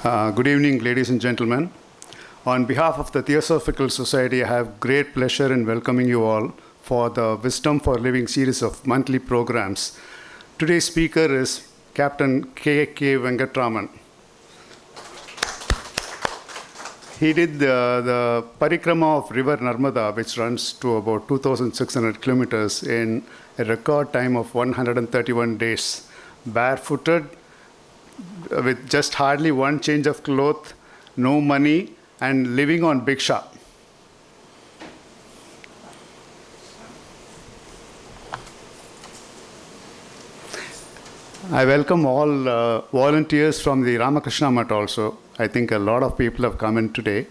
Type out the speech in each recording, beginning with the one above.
Good evening, ladies and gentlemen. On behalf of the Theosophical Society, I have great pleasure in welcoming you all for the Wisdom for Living series of monthly programs. Today's speaker is Captain K.K. Venkatraman. He did the parikrama of river Narmada, which runs to about 2,600 kilometers in a record time of 131 days, barefooted, with just hardly one change of cloth, no money, and living on bhiksha. I welcome all volunteers from the Ramakrishna Math also. I think a lot of people have come in today.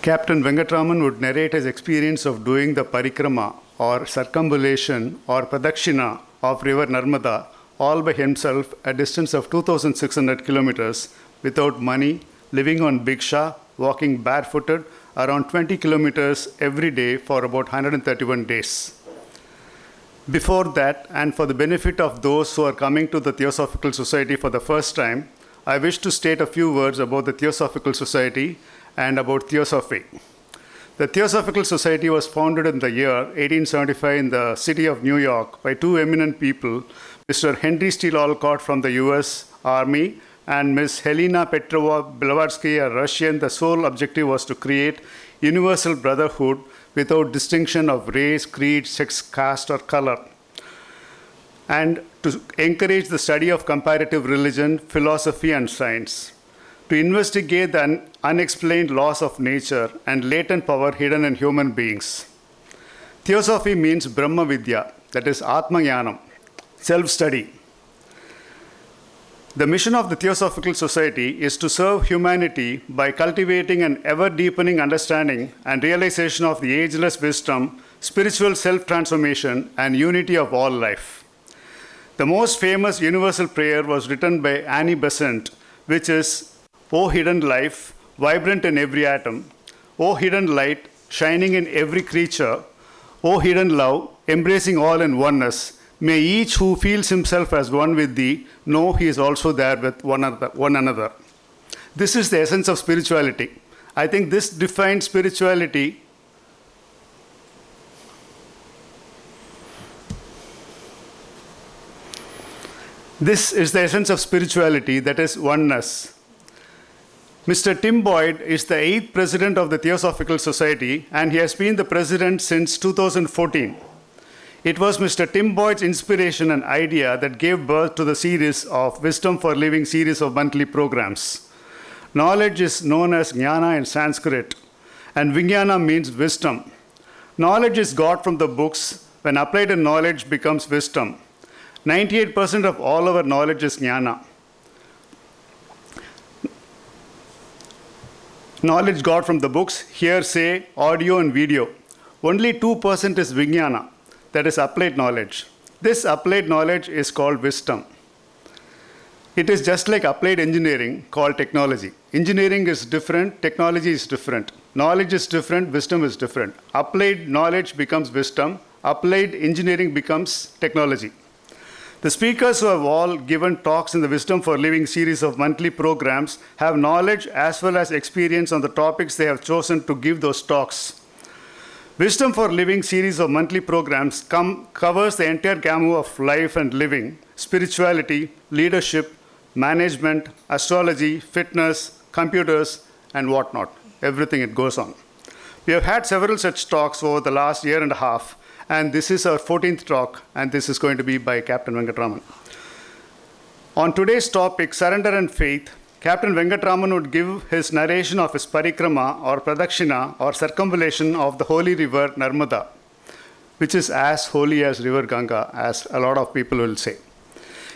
Captain Venkatraman would narrate his experience of doing the parikrama or circumambulation or pradakshina of river Narmada all by himself, a distance of 2,600 kilometers, without money, living on bhiksha, walking barefooted around 20 kilometers every day for about 131 days. Before that, and for the benefit of those who are coming to the Theosophical Society for the first time, I wish to state a few words about the Theosophical Society and about Theosophy. The Theosophical Society was founded in the year 1875 in the city of New York by two eminent people, Mr. Henry Steele Olcott from the US Army and Ms. Helena Petrova Blavatsky, a Russian. The sole objective was to create universal brotherhood without distinction of race, creed, sex, caste, or color, and to encourage the study of comparative religion, philosophy, and science, to investigate the unexplained laws of nature and latent power hidden in human beings. Theosophy means Brahma Vidya, that is Atma Jnanam, self-study. The mission of the Theosophical Society is to serve humanity by cultivating an ever-deepening understanding and realization of the ageless wisdom, spiritual self-transformation, and unity of all life. The most famous universal prayer was written by Annie Besant, which is, O hidden life, vibrant in every atom, O hidden light, shining in every creature, O hidden love, embracing all in oneness, may each who feels himself as one with thee know he is also there with one another. This is the essence of spirituality. I think this defines spirituality. This is the essence of spirituality, that is oneness. Mr. Tim Boyd is the 8th president of the Theosophical Society, and he has been the president since 2014. It was Mr. Tim Boyd's inspiration and idea that gave birth to the series of Wisdom for Living series of monthly programs. Knowledge is known as jnana in Sanskrit, and vijnana means wisdom. Knowledge is got from the books. When applied in knowledge becomes wisdom. 98% of all our knowledge is jnana. Knowledge got from the books, hearsay, audio, and video. Only 2% is vijnana, that is applied knowledge. This applied knowledge is called wisdom. It is just like applied engineering called technology. Engineering is different, technology is different. Knowledge is different, wisdom is different. Applied knowledge becomes wisdom, applied engineering becomes technology. The speakers who have all given talks in the Wisdom for Living series of monthly programs have knowledge as well as experience on the topics they have chosen to give those talks. Wisdom for Living series of monthly programs covers the entire gamut of life and living, spirituality, leadership, management, astrology, fitness, computers, and whatnot. Everything it goes on. We have had several such talks over the last year and a half, and this is our 14th talk, and this is going to be by Captain Venkatraman. On today's topic, surrender and faith, Captain Venkatraman would give his narration of his parikrama or pradakshina or circumambulation of the holy river Narmada, which is as holy as river Ganga, as a lot of people will say.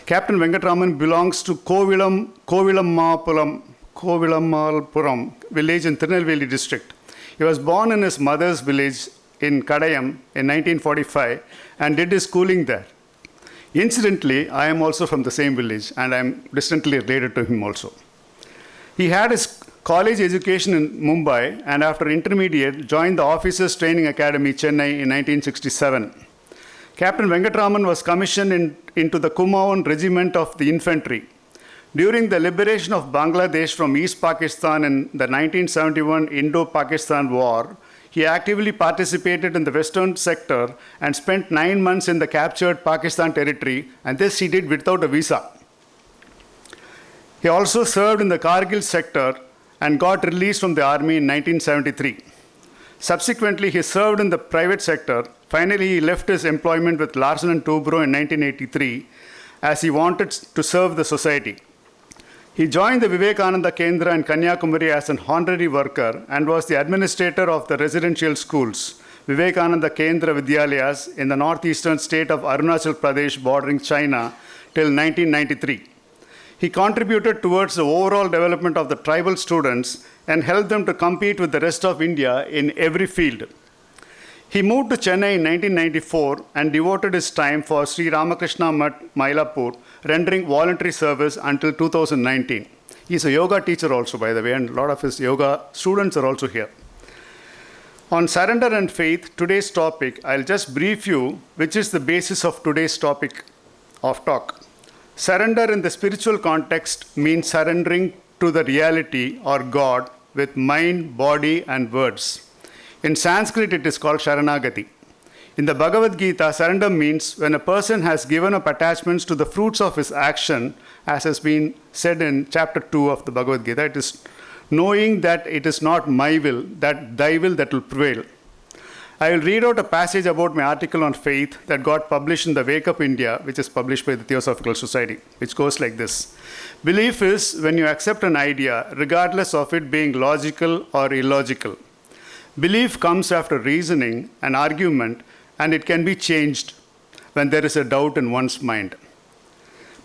Captain Venkatraman belongs to Kovilammalpuram village in Tirunelveli district. He was born in his mother's village in Kadayam in 1945 and did his schooling there. Incidentally, I am also from the same village and I am distantly related to him also. He had his college education in Mumbai and after intermediate joined the Officers Training Academy, Chennai in 1967. Captain Venkatraman was commissioned into the Kumaon Regiment of the Infantry. During the liberation of Bangladesh from East Pakistan in the 1971 Indo-Pakistan War, he actively participated in the Western sector and spent 9 months in the captured Pakistan territory, and this he did without a visa. He also served in the Kargil sector and got released from the army in 1973. Subsequently, he served in the private sector. Finally, he left his employment with Larsen & Toubro in 1983 as he wanted to serve the society. He joined the Vivekananda Kendra in Kanyakumari as an honorary worker and was the administrator of the residential schools, Vivekananda Kendra Vidyalayas, in the northeastern state of Arunachal Pradesh bordering China till 1993. He contributed towards the overall development of the tribal students and helped them to compete with the rest of India in every field. He moved to Chennai in 1994 and devoted his time for Sri Ramakrishna Mat, Mylapore, rendering voluntary service until 2019. He's a yoga teacher also, by the way, and a lot of his yoga students are also here. On surrender and faith, today's topic, I'll just brief you, which is the basis of today's topic of talk. Surrender in the spiritual context means surrendering to the reality or God with mind, body, and words. In Sanskrit, it is called Sharanagati. In the Bhagavad Gita, surrender means when a person has given up attachments to the fruits of his action, as has been said in chapter 2 of the Bhagavad Gita. It is knowing that it is not my will, that thy will that will prevail. I will read out a passage about my article on faith that got published in the Wake Up India, which is published by the Theosophical Society, which goes like this. Belief is when you accept an idea, regardless of it being logical or illogical. Belief comes after reasoning, an argument, and it can be changed when there is a doubt in one's mind.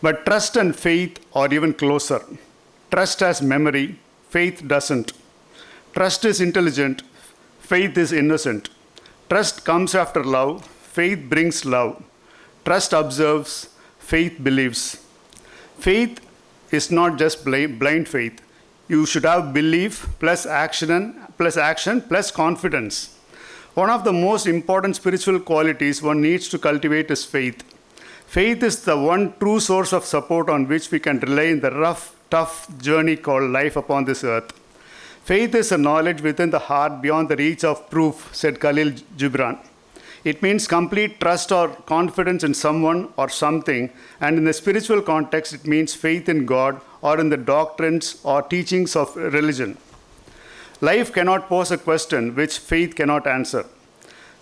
But trust and faith are even closer. Trust has memory, faith doesn't. Trust is intelligent, faith is innocent. Trust comes after love, faith brings love. Trust observes, faith believes. Faith is not just blind faith. You should have belief plus action plus confidence. One of the most important spiritual qualities one needs to cultivate is faith. Faith is the one true source of support on which we can rely in the rough, tough journey called life upon this earth. Faith is a knowledge within the heart beyond the reach of proof, said Khalil Gibran. It means complete trust or confidence in someone or something, and in the spiritual context, it means faith in God or in the doctrines or teachings of religion. Life cannot pose a question which faith cannot answer.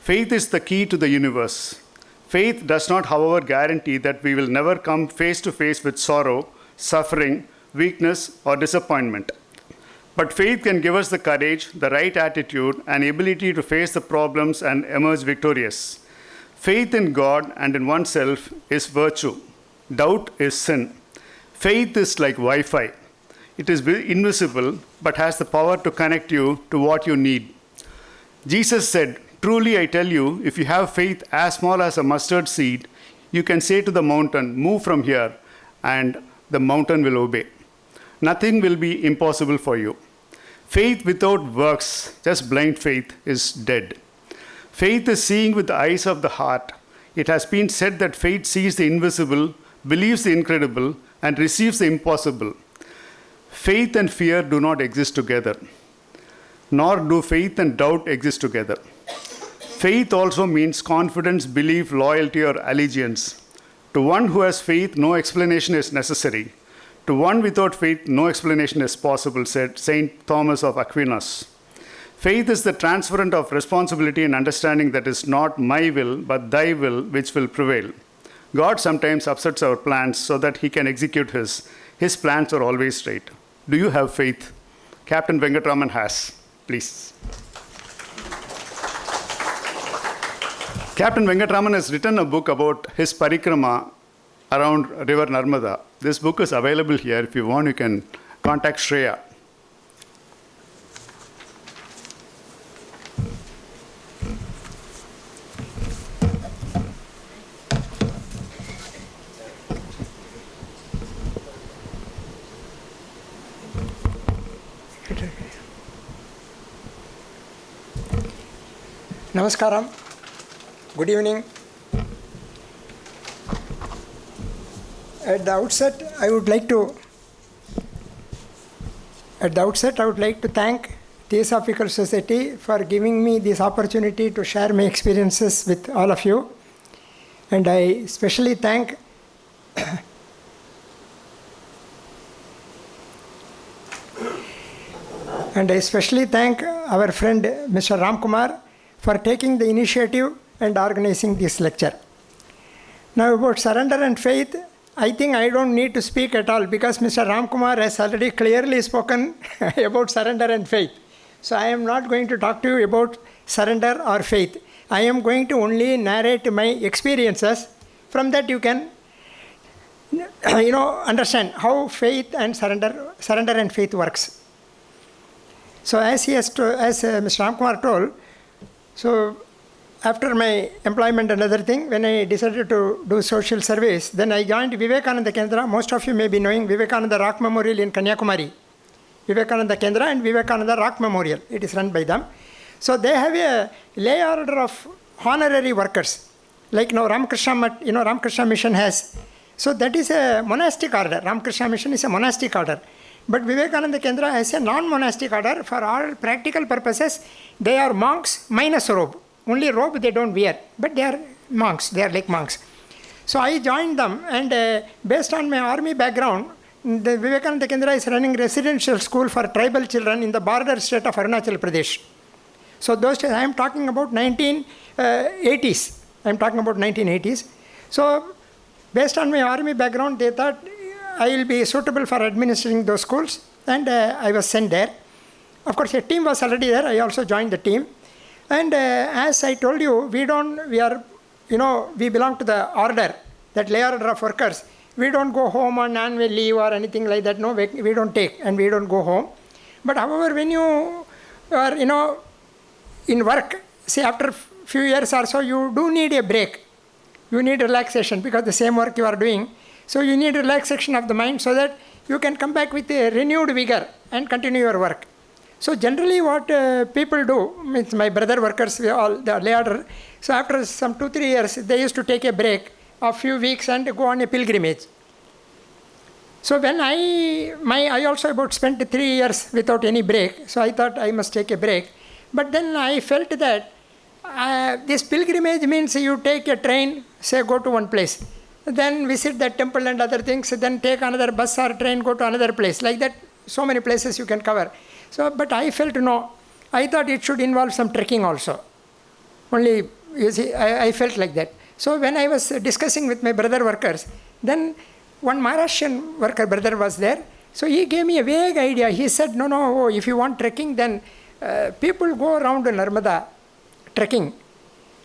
Faith is the key to the universe. Faith does not, however, guarantee that we will never come face to face with sorrow, suffering, weakness, or disappointment. But faith can give us the courage, the right attitude, and ability to face the problems and emerge victorious. Faith in God and in oneself is virtue. Doubt is sin. Faith is like Wi-Fi. It is invisible, but has the power to connect you to what you need. Jesus said, "Truly I tell you, if you have faith as small as a mustard seed, you can say to the mountain, 'Move from here,' and the mountain will obey. Nothing will be impossible for you." Faith without works, just blind faith, is dead. Faith is seeing with the eyes of the heart. It has been said that faith sees the invisible, believes the incredible, and receives the impossible. Faith and fear do not exist together, nor do faith and doubt exist together. Faith also means confidence, belief, loyalty, or allegiance. To one who has faith, no explanation is necessary. To one without faith, no explanation is possible, said Saint Thomas of Aquinas. Faith is the transference of responsibility and understanding that is not my will, but thy will, which will prevail. God sometimes upsets our plans so that he can execute his. His plans are always straight. Do you have faith? Captain Venkatraman has. Please. Captain Venkatraman has written a book about his parikrama around river Narmada. This book is available here. If you want, you can contact Shreya. Namaskaram. Good evening. At the outset, I would like to thank Theosophical Society for giving me this opportunity to share my experiences with all of you. And I especially thank our friend Mr. Ramkumar for taking the initiative and organizing this lecture. Now about surrender and faith, I think I don't need to speak at all because Mr. Ramkumar has already clearly spoken about surrender and faith. So I am not going to talk to you about surrender or faith. I am going to only narrate my experiences. From that you can understand how faith and surrender and faith works. So as Mr. Ramkumar told, so after my employment and other thing, when I decided to do social service, then I joined Vivekananda Kendra. Most of you may be knowing Vivekananda Rock Memorial in Kanyakumari. Vivekananda Kendra and Vivekananda Rock Memorial. It is run by them. So they have a lay order of honorary workers. Like now Ramakrishna Mission has. So that is a monastic order. Ramakrishna Mission is a monastic order. But Vivekananda Kendra has a non-monastic order. For all practical purposes, they are monks minus robe. Only robe they don't wear, but they are monks. They are like monks. So I joined them, and based on my army background, the Vivekananda Kendra is running residential school for tribal children in the border state of Arunachal Pradesh. So those days, I am talking about 1980s. I am talking about 1980s. So based on my army background, they thought I will be suitable for administering those schools, and I was sent there. Of course, a team was already there. I also joined the team. And as I told you, we belong to the order, that lay order of workers. We don't go home on annual leave or anything like that. No, we don't take and we don't go home. But however, when you are, in work, say after a few years or so, you do need a break. You need relaxation because the same work you are doing. So you need relaxation of the mind so that you can come back with a renewed vigor and continue your work. So generally what people do, means my brother workers, the lay order, so after some 2-3 years, they used to take a break of few weeks and go on a pilgrimage. So when I also about spent 3 years without any break, so I thought I must take a break. But then I felt that this pilgrimage means you take a train, say go to one place, then visit that temple and other things, then take another bus or train, go to another place. Like that, so many places you can cover. So, but I felt no. I thought it should involve some trekking also. Only, you see, I felt like that. So when I was discussing with my brother workers, then one Maharashtrian worker brother was there. So he gave me a vague idea. He said, no, if you want trekking, then people go around Narmada trekking.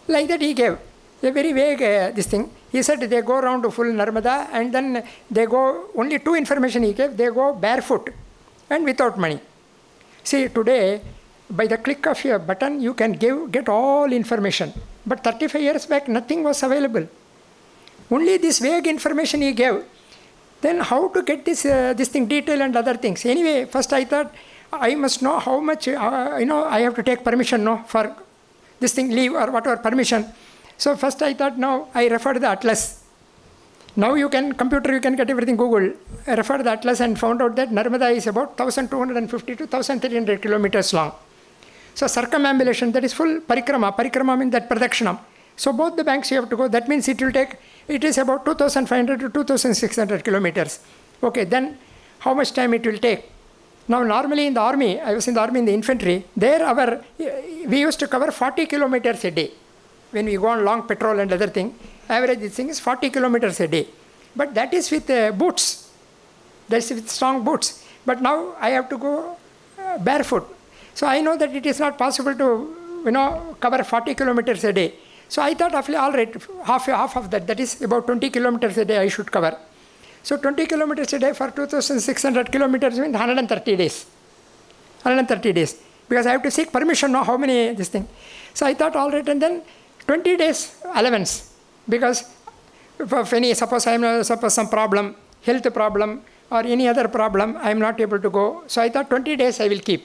Like that he gave a very vague this thing. He said they go around to full Narmada and then they go, only 2 information he gave, they go barefoot and without money. See, today, by the click of a button, you can get all information. But 35 years back, nothing was available. Only this vague information he gave. Then how to get this thing, detail and other things. Anyway, first I thought, I must know how much, I have to take permission for this thing, leave or whatever, permission. So first I thought, no, I referred to the atlas. Now you can get everything Google. I referred to the atlas and found out that Narmada is about 1,250 to 1,300 kilometers long. So circumambulation, that is full parikrama. Parikrama means that pradakshinam. So both the banks you have to go. That means it is about 2,500 to 2,600 kilometers. Okay, then how much time it will take? Now normally in the army, I was in the army in the infantry, there we used to cover 40 kilometers a day. When we go on long patrol and other thing, average this thing is 40 kilometers a day. But that is with boots. That's with strong boots. But now I have to go barefoot. So I know that it is not possible to, cover 40 kilometers a day. So I thought, all right, half of that is about 20 kilometers a day I should cover. So 20 kilometers a day for 2,600 kilometers means 130 days. 130 days. Because I have to seek permission, how many this thing. So I thought, all right, and then 20 days allowance. Because if suppose some problem, health problem, or any other problem, I am not able to go. So I thought 20 days I will keep.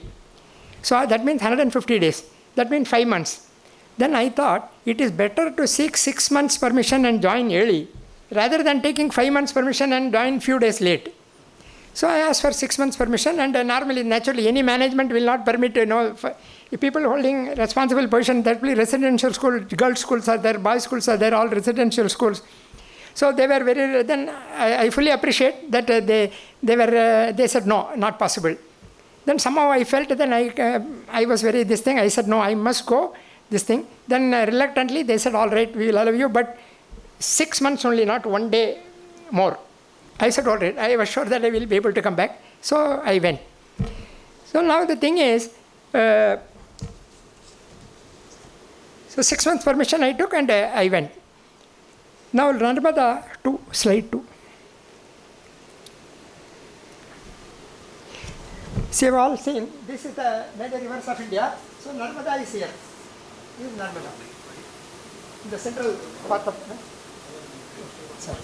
So that means 150 days. That means 5 months. Then I thought it is better to seek 6 months permission and join early rather than taking 5 months permission and join few days late. So I asked for 6 months permission, and normally, naturally, any management will not permit, people holding responsible position, that will be residential school, girls' schools are there, boys' schools are there, all residential schools. So they were very, then I fully appreciate that they said no, not possible. Then somehow I felt, then I was very, I said no, I must go, this thing. Then reluctantly they said, all right, we will allow you, but 6 months only, not 1 day more. I said, all right, I was sure that I will be able to come back. So I went. So now the thing is, so 6 months permission I took and I went. Now Narmada 2, slide 2. See, you have all seen, this is the major rivers of India. So Narmada is here. This is Narmada. In the central part of sorry.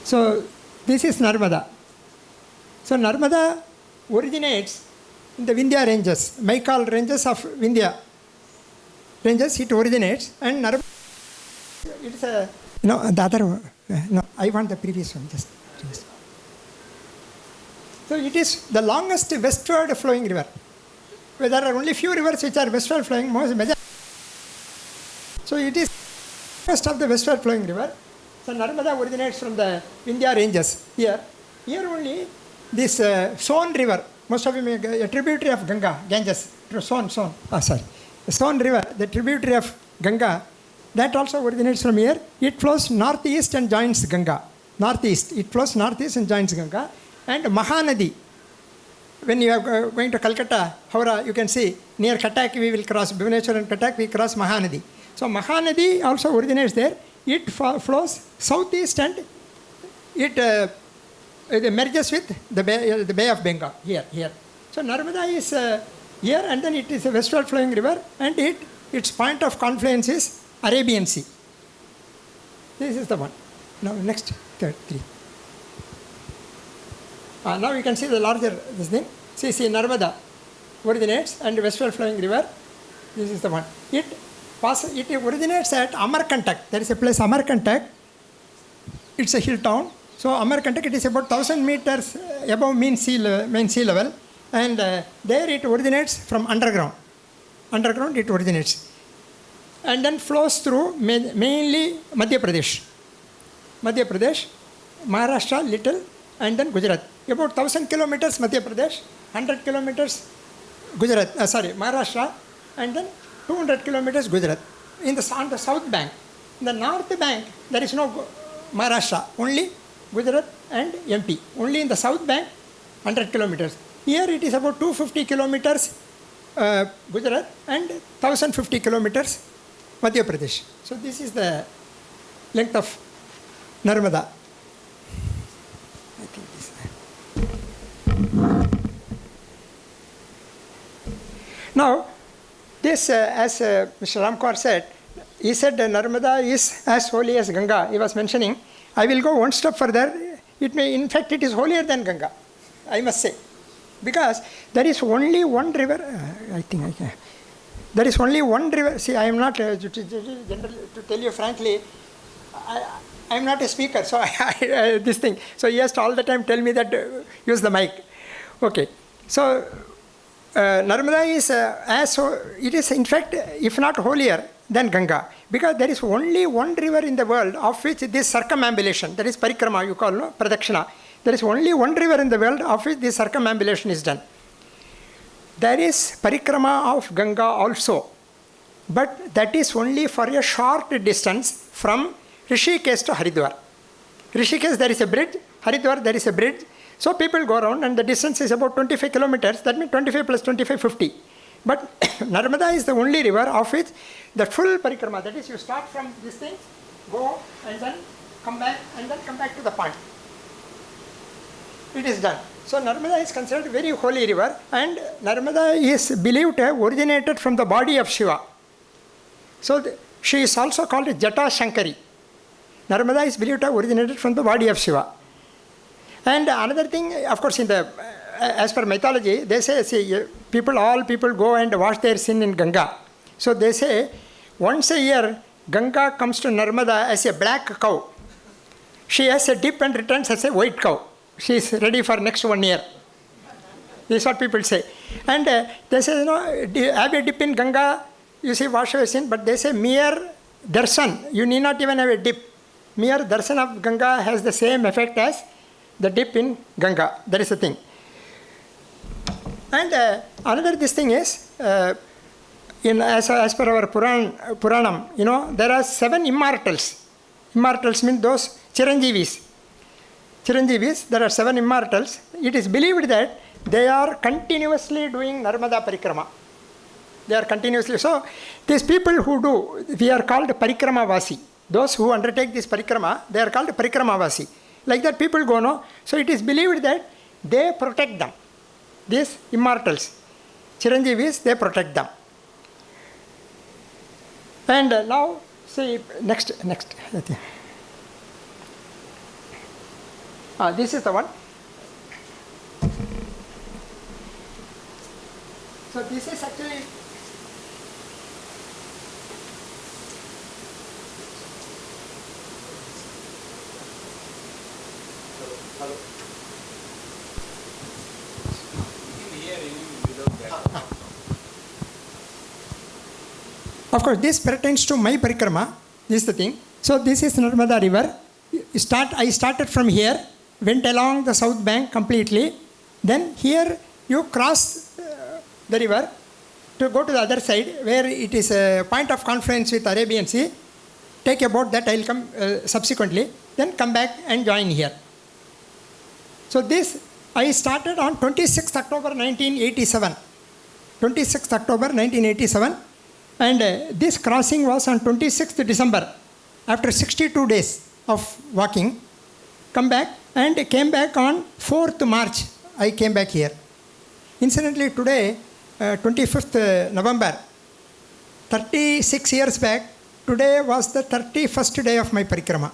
So this is Narmada. So Narmada originates in the Vindhya ranges, Maikal ranges of Vindhya ranges. It originates, and Narmada, it's a, no, the other one, no, I want the previous one, just previous. So it is the longest westward flowing river. Where there are only few rivers which are westward flowing, most major. So it is most of the westward flowing river. So Narmada originates from the Vindhya ranges here. Here only this Son river, most of you may, a tributary of Ganga, Ganges, Son. The Son river, the tributary of Ganga, that also originates from here. It flows northeast and joins Ganga. Northeast, it flows northeast and joins Ganga. And Mahanadi, when you are going to Calcutta, Howrah, you can see near Cuttack we will cross, Bhubaneswar and Cuttack we cross Mahanadi. So Mahanadi also originates there. It flows southeast and it merges with the Bay of Bengal here. So Narmada is here, and then it is a westward flowing river, and its point of confluence is Arabian Sea. This is the one. Now next, third, 3. Now you can see the larger this thing. See Narmada originates and westward flowing river. This is the one. It originates at Amarkantak. There is a place Amarkantak. It's a hill town. So Amarkantak, it is about 1,000 meters above mean sea level, and there it originates from underground. Underground it originates, and then flows through mainly Madhya Pradesh, Maharashtra little, and then Gujarat. About 1,000 kilometers Madhya Pradesh, 100 kilometers Maharashtra, and then 200 kilometers Gujarat. On the south bank. In the north bank, there is no Maharashtra, only Gujarat and MP. Only in the south bank, 100 kilometers. Here it is about 250 kilometers Gujarat and 1,050 kilometers Madhya Pradesh. So this is the length of Narmada. I think this. Now, this, as Mr. Ramkumar said, he said Narmada is as holy as Ganga. He was mentioning. I will go one step further. In fact, it is holier than Ganga, I must say. Because there is only one river, there is only one river. See, I am not, to tell you frankly, I am not a speaker, so this thing. So he has to all the time tell me that use the mic. Okay. So Narmada is it is in fact, if not holier than Ganga, because there is only one river in the world of which this circumambulation, that is parikrama, you call, no, pradakshina. There is only one river in the world of which this circumambulation is done. There is parikrama of Ganga also, but that is only for a short distance from Rishikesh to Haridwar. Rishikesh there is a bridge, Haridwar there is a bridge. So people go around, and the distance is about 25 kilometers. That means 25 plus 25, 50. But Narmada is the only river of which the full parikrama, that is, you start from this thing, go and then come back, and then come back to the point. It is done. So Narmada is considered a very holy river, and Narmada is believed to have originated from the body of Shiva. So she is also called Jata Shankari. Narmada is believed to have originated from the body of Shiva. And another thing, of course, as per mythology, they say, see, all people go and wash their sin in Ganga. So they say, once a year, Ganga comes to Narmada as a black cow. she has a dip and returns as a white cow. She is ready for next 1 year. This is what people say. And they say, have a dip in Ganga, you see, wash your sin, but they say mere darshan, you need not even have a dip. Mere darshan of Ganga has the same effect as the dip in Ganga. That is the thing. And another this thing is, as per our Puranam, there are 7 immortals. Immortals mean those Chiranjeevis. Chiranjeevis, there are 7 immortals. It is believed that they are continuously doing Narmada Parikrama. They are continuously. So, these people who do, we are called Parikramavasi. Those who undertake this Parikrama, they are called Parikramavasi. Like that people go, no? So, it is believed that they protect them. These immortals, Chiranjeevis, they protect them. And now, see, next. This is the one. So this is actually hello. Of course, this pertains to my parikrama. This is the thing. So this is Narmada river. I started from here, went along the south bank completely. Then here you cross the river to go to the other side where it is a point of confluence with Arabian Sea. Take a boat that I will come subsequently. Then come back and join here. So this I started on 26th October 1987. 26th October 1987. And this crossing was on 26th December. After 62 days of walking, come back and came back on 4th March. I came back here. Incidentally, today, 25th November, 36 years back, today was the 31st day of my parikrama.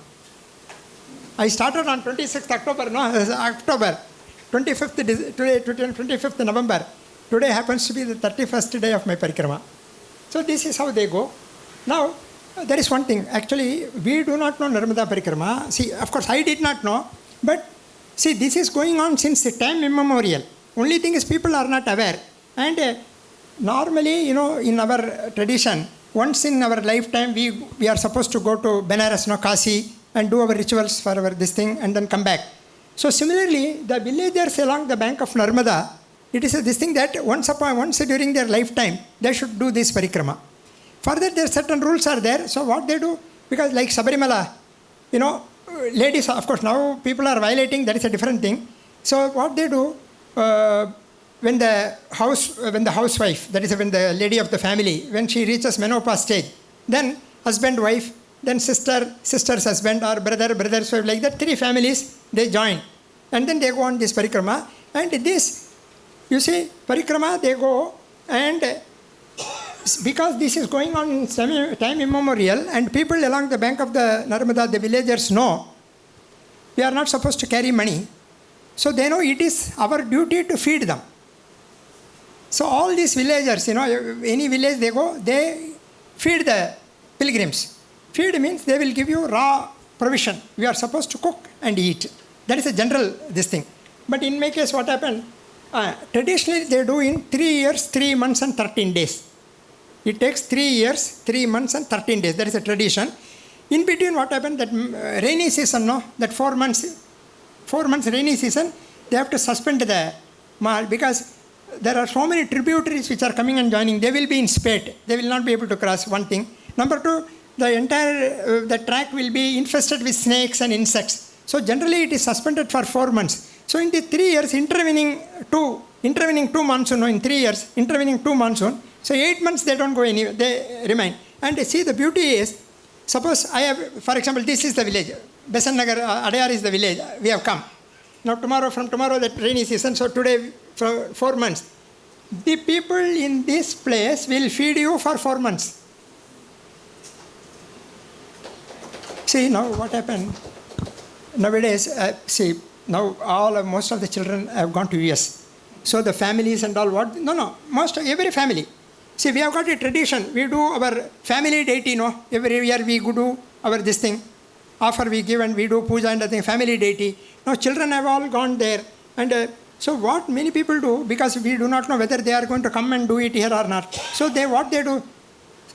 I started on 26th October, 25th November. Today happens to be the 31st day of my parikrama. So this is how they go. Now, there is one thing. Actually, we do not know Narmada Parikrama. See, of course, I did not know. But, see, this is going on since the time immemorial. Only thing is people are not aware. And normally, in our tradition, once in our lifetime, we are supposed to go to Benares, Kasi, and do our rituals for this thing, and then come back. So, similarly, the villagers along the bank of Narmada, it is this thing that once during their lifetime, they should do this parikrama. Further, there are certain rules are there. So what they do, because like Sabarimala, ladies, of course, now people are violating, that is a different thing. So what they do, when the housewife, that is when the lady of the family, when she reaches menopause stage, then husband, wife, then sister's husband, or brother's wife, like that, 3 families, they join. And then they go on this parikrama. And this, you see, parikrama, they go, and because this is going on in time immemorial, and people along the bank of the Narmada, the villagers know, we are not supposed to carry money. So they know it is our duty to feed them. So all these villagers, any village they go, they feed the pilgrims. Feed means they will give you raw provision. We are supposed to cook and eat. That is a general this thing. But in my case, what happened? Traditionally, they do in 3 years, 3 months and 13 days. It takes 3 years, 3 months and 13 days. That is a tradition. In between, what happened? That rainy season, that 4 months rainy season, they have to suspend the Maal because there are so many tributaries which are coming and joining. They will be in spate. They will not be able to cross, one thing. Number 2, the entire the track will be infested with snakes and insects. So generally, it is suspended for 4 months. So in the 3 years, intervening 2 monsoon, in 3 years, intervening 2 monsoon. So 8 months they don't go anywhere, they remain. And see, the beauty is, suppose I have, for example, this is the village. Besan Nagar, Adayar is the village. We have come. Now from tomorrow, that rainy season, so today, for 4 months. The people in this place will feed you for 4 months. See, now what happened? Nowadays, most of the children have gone to US. So the families and all, every family. See, we have got a tradition. We do our family deity, every year we do our this thing. offer we give and we do puja and the family deity. Now children have all gone there. And so what many people do, because we do not know whether they are going to come and do it here or not. So what they do,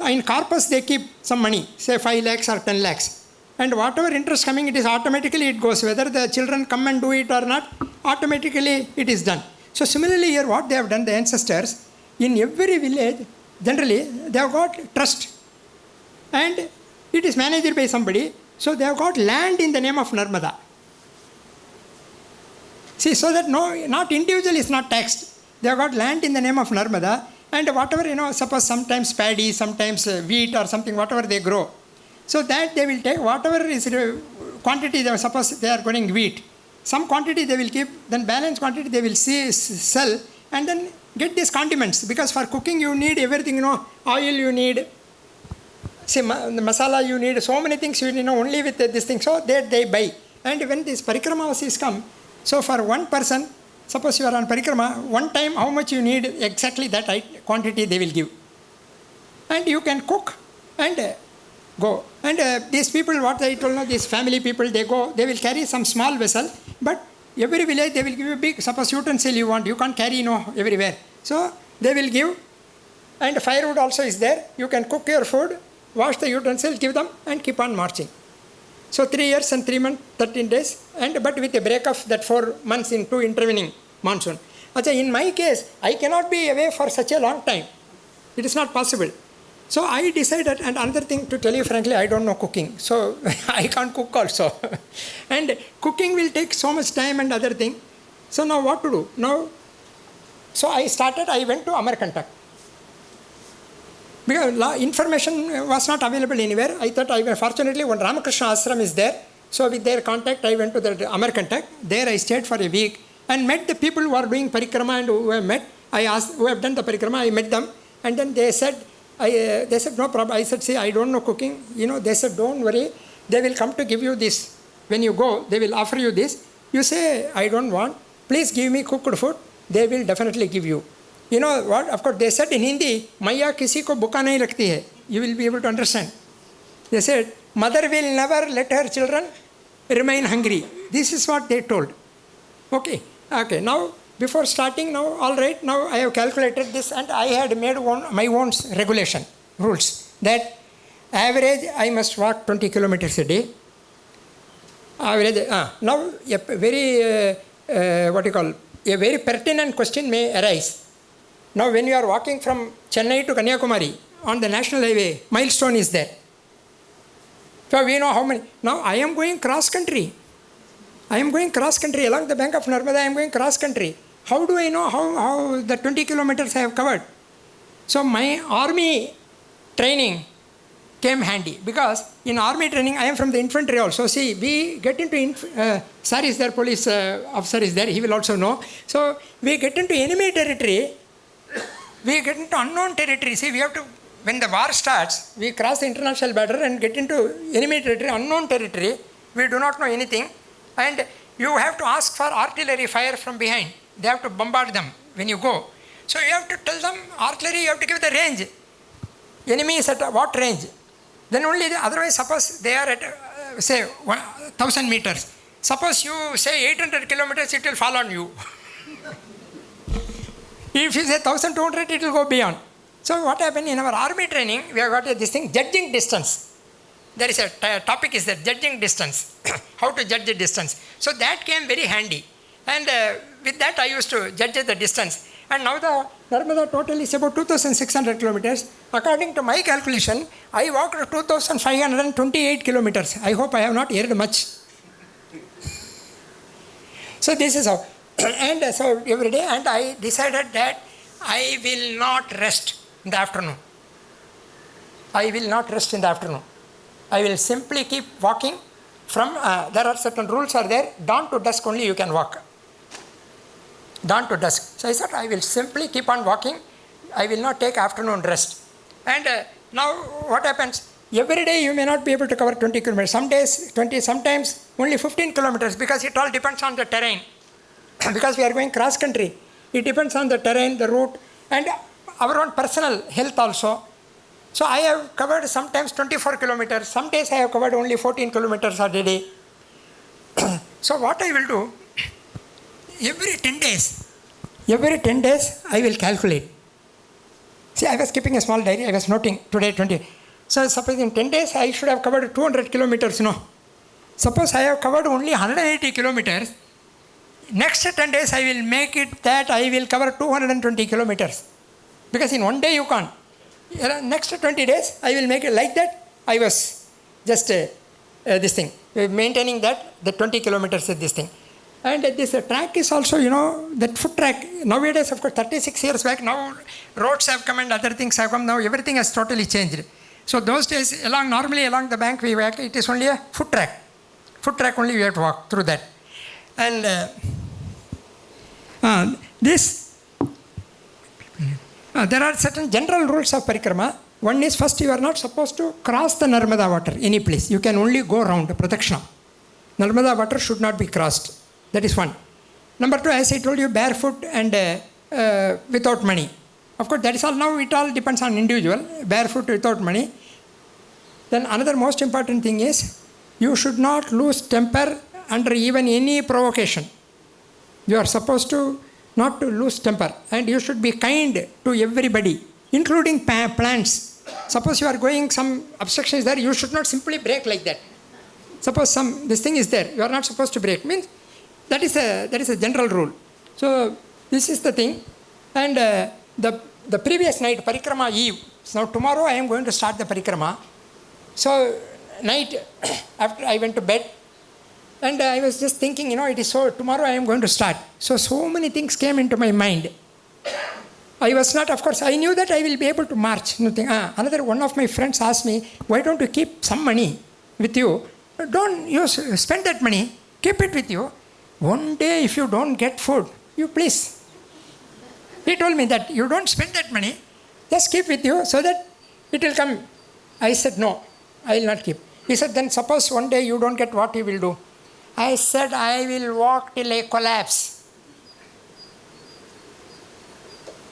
in corpus they keep some money, say 5 lakhs or 10 lakhs. And whatever interest coming, it is automatically it goes. Whether the children come and do it or not, automatically it is done. So similarly here what they have done, the ancestors, in every village, generally they have got trust. And it is managed by somebody. So they have got land in the name of Narmada. See, so that not individual is not taxed. They have got land in the name of Narmada, and whatever, suppose sometimes paddy, sometimes wheat or something, whatever they grow. So that they will take whatever is quantity, suppose they are growing wheat. Some quantity they will keep, then balance quantity they will sell, and then get these condiments. Because for cooking you need everything, oil you need, see, the masala you need, so many things you need, only with this thing. So they buy. And when these parikramasis come, so for one person, suppose you are on parikrama, one time how much you need, exactly that quantity they will give. And you can cook and go. And these people, what I told you, these family people, they go, they will carry some small vessel, but every village they will give you big, suppose utensil you want, you can't carry everywhere. So they will give, and firewood also is there. You can cook your food, wash the utensil, give them, and keep on marching. So 3 years and 3 months, 13 days, but with a break of that 4 months in 2 intervening monsoon. In my case, I cannot be away for such a long time. It is not possible. So I decided, and another thing to tell you frankly, I don't know cooking. So I can't cook also. And cooking will take so much time and other thing. So now what to do? So I went to Amarkantak. Because information was not available anywhere. I thought, fortunately, one Ramakrishna ashram is there. So with their contact, I went to the Amarkantak. There I stayed for a week and met the people who are doing parikrama and who have done the parikrama. I met them, and then they said, no problem. I said, see, I don't know cooking. They said, don't worry. They will come to give you this. When you go, they will offer you this. You say, I don't want. Please give me cooked food. They will definitely give you. You know what? Of course, they said in Hindi, Maiya kisi ko bhuka nahi rakhti hai. You will be able to understand. They said, mother will never let her children remain hungry. This is what they told. Okay. Now, before starting, all right, now I have calculated this, and I had made my own regulation, rules, that average I must walk 20 kilometers a day. Average, now a very, a very pertinent question may arise. Now when you are walking from Chennai to Kanyakumari on the national highway, milestone is there. So we know how many. Now I am going cross country. Along the bank of Narmada, I am going cross country. How do I know how the 20 kilometers I have covered? So my army training came handy, because in army training I am from the infantry also. See, we get into, sir is there, police officer is there, he will also know. So we get into enemy territory, we get into unknown territory. See, we have to, when the war starts, we cross the international border and get into enemy territory, unknown territory. We do not know anything. And you have to ask for artillery fire from behind. They have to bombard them when you go. So you have to tell them, artillery, you have to give the range. Enemy is at what range? Then only, otherwise suppose they are at, say, 1,000 meters. Suppose you say 800 kilometers, it will fall on you. If you say 1,200, it will go beyond. So what happened in our army training, we have got this thing, judging distance. There is a topic is that, judging distance. How to judge the distance. So that came very handy. And with that I used to judge the distance. And now the Narmada total is about 2,600 kilometers. According to my calculation, I walked 2,528 kilometers. I hope I have not erred much. So this is how. And so every day, and I decided that I will not rest in the afternoon. I will not rest in the afternoon. I will simply keep walking from, there are certain rules are there, dawn to dusk only you can walk. Dawn to dusk. So I said, I will simply keep on walking. I will not take afternoon rest. And now what happens? Every day you may not be able to cover 20 kilometers. Some days 20, sometimes only 15 kilometers, because it all depends on the terrain. Because we are going cross country. It depends on the terrain, the route, and our own personal health also. So I have covered sometimes 24 kilometers. Some days I have covered only 14 kilometers a day. So what I will do, every 10 days I will calculate. See, I was keeping a small diary. I was noting today 20. So suppose in 10 days I should have covered 200 kilometers, Suppose I have covered only 180 kilometers. Next 10 days I will make it that I will cover 220 kilometers. Because in one day you can't. Next 20 days I will make it like that. I was just maintaining that, the 20 kilometers is this thing. And this track is also, that foot track. Nowadays, of course, 36 years back, now roads have come and other things have come. Now everything has totally changed. So those days, normally along the bank we walk, it is only a foot track. Foot track only we have to walk through that. And there are certain general rules of parikrama. One is, first, you are not supposed to cross the Narmada water any place. You can only go around Pradakshina. Narmada water should not be crossed. That is one. Number two, as I told you, barefoot and without money. Of course, that is all. Now it all depends on individual. Barefoot without money. Then another most important thing is, you should not lose temper under even any provocation. You are supposed to not to lose temper, and you should be kind to everybody, including plants. Suppose you are going, some obstruction is there, you should not simply brake like that. Suppose this thing is there, you are not supposed to brake. Means that is a general rule. So this is the thing. And the previous night, parikrama eve. So now tomorrow I am going to start the parikrama. So night after I went to bed, and I was just thinking, it is so, tomorrow I am going to start. So many things came into my mind. I was not, of course, I knew that I will be able to march. Another one of my friends asked me, why don't you keep some money with you? Don't spend that money, keep it with you. One day if you don't get food, you please. He told me that you don't spend that money, just keep with you so that it will come. I said, no, I will not keep. He said, then suppose one day you don't get, what you will do? I said, I will walk till I collapse.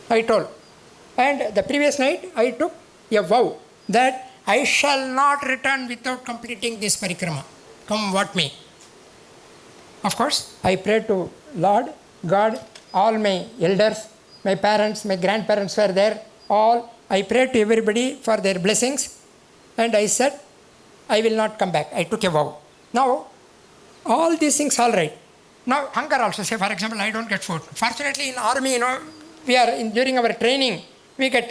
I told. And the previous night, I took a vow that I shall not return without completing this parikrama, come what may. Of course, I prayed to Lord, God, all my elders, my parents, my grandparents were there, all. I prayed to everybody for their blessings, and I said, I will not come back. I took a vow. Now, all these things all right. Now, hunger also, say for example, I don't get food. Fortunately, in army, we are during our training, we get,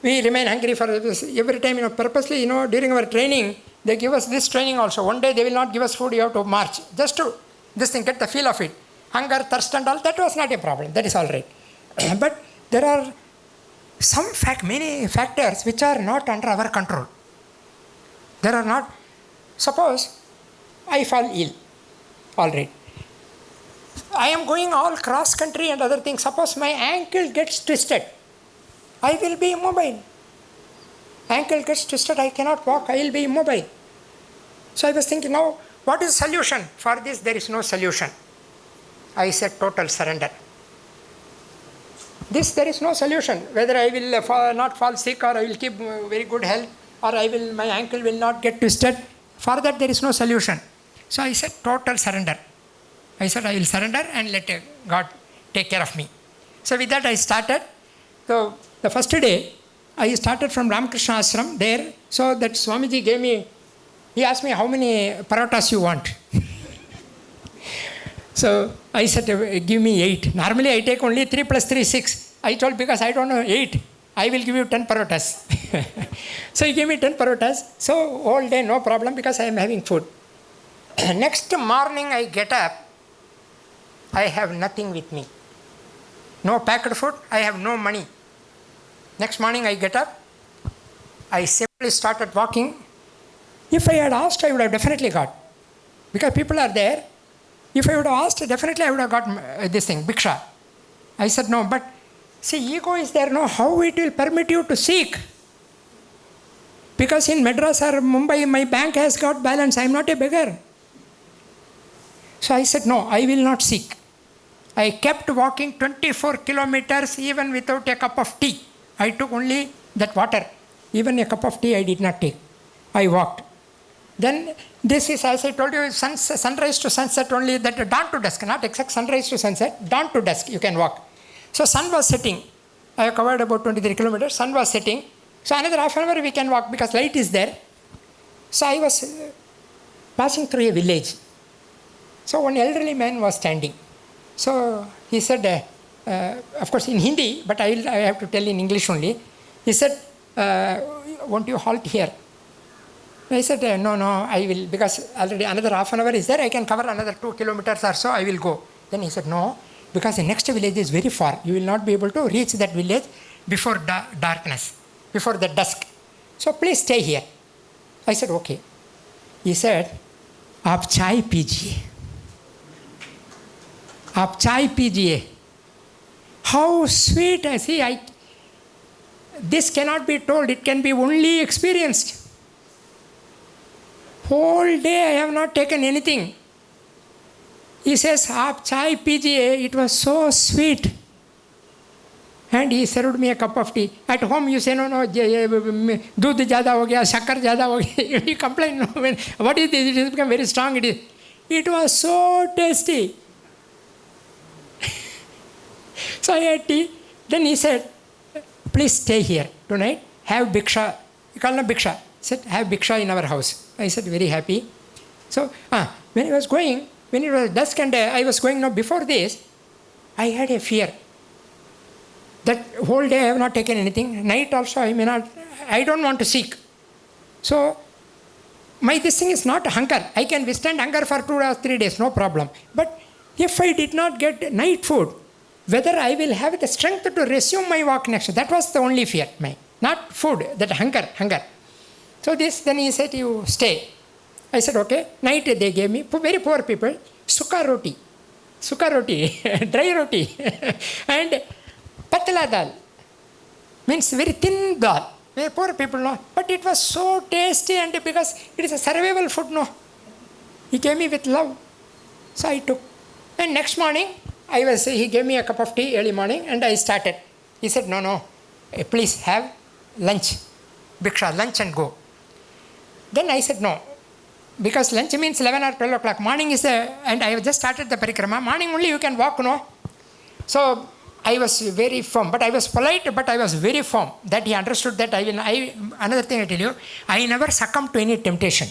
we remain hungry for this. Every time, purposely, during our training, they give us this training also. One day they will not give us food, you have to march. Just to, this thing, get the feel of it. Hunger, thirst and all, that was not a problem. That is all right. But there are many factors which are not under our control. There are not. Suppose I fall ill. All right. I am going all cross country and other things. Suppose my ankle gets twisted. I will be immobile. Ankle gets twisted, I cannot walk, I will be immobile. So I was thinking, now, what is the solution? For this, there is no solution. I said, total surrender. This, there is no solution. Whether I will not fall sick, or I will keep very good health, or my ankle will not get twisted. For that, there is no solution. So I said, total surrender. I said, I will surrender and let God take care of me. So with that, I started. So the first day, I started from Ramakrishna Ashram there. So that Swamiji gave me, he asked me, how many parathas you want? So I said, give me 8. Normally I take only 3 plus 3, 6. I told, because I don't know 8, I will give you 10 parathas. So he gave me 10 parathas. So all day, no problem, because I am having food. Next morning I get up, I have nothing with me. No packed food, I have no money. Next morning I get up, I simply started walking. If I had asked, I would have definitely got. Because people are there. If I would have asked, definitely I would have got this thing, Bhiksha. I said, no, but see, ego is there, no, how it will permit you to seek? Because in Madras or Mumbai, my bank has got balance, I am not a beggar. So I said, no, I will not seek. I kept walking 24 kilometers even without a cup of tea. I took only that water. Even a cup of tea I did not take. I walked. Then this is, as I told you, sunrise to sunset only, that dawn to dusk, not exact sunrise to sunset, dawn to dusk you can walk. So sun was setting. I have covered about 23 kilometers. Sun was setting. So another half an hour we can walk because light is there. So I was passing through a village. So one elderly man was standing. So he said, of course in Hindi, but I have to tell in English only. He said, won't you halt here? I said, no, I will, because already another half an hour is there, I can cover another 2 kilometers or so, I will go. Then he said, no, because the next village is very far. You will not be able to reach that village before darkness, before the dusk. So please stay here. I said, okay. He said, आप चाय पीजिए. आप चाय पीजिए. How sweet. I see, this cannot be told, it can be only experienced. Whole day I have not taken anything. He says, "Aap chai pijiye." It was so sweet. And he served me a cup of tea. At home you say, no, doodh zyada ho gaya, shakkar zyada ho gaya. You complain, no, what is this? It has become very strong. It was so tasty. So I had tea. Then he said, please stay here tonight. Have bhiksha. You call him bhiksha. He said, have bhiksha in our house. I said, very happy. So when I was going, when it was dusk and I was going now, before this, I had a fear. That whole day I have not taken anything. Night also I don't want to seek. So this thing is not hunger. I can withstand hunger for 2 or 3 days, no problem. But if I did not get night food, whether I will have the strength to resume my walk next. That was the only fear. Not food, that hunger. So then he said, you stay. I said, okay. Night they gave me, very poor people, sukha roti, dry roti, and patla dal, means very thin dal. Very poor people, no. But it was so tasty, and because it is a survival food, no. He gave me with love. So I took. And next morning, he gave me a cup of tea early morning, and I started. He said, no, please have lunch, bhiksha, lunch and go. Then I said, no, because lunch means 11 or 12 o'clock. Morning is and I have just started the parikrama. Morning only you can walk, no. So I was very firm, but I was polite, but I was very firm that he understood that another thing I tell you, I never succumbed to any temptation.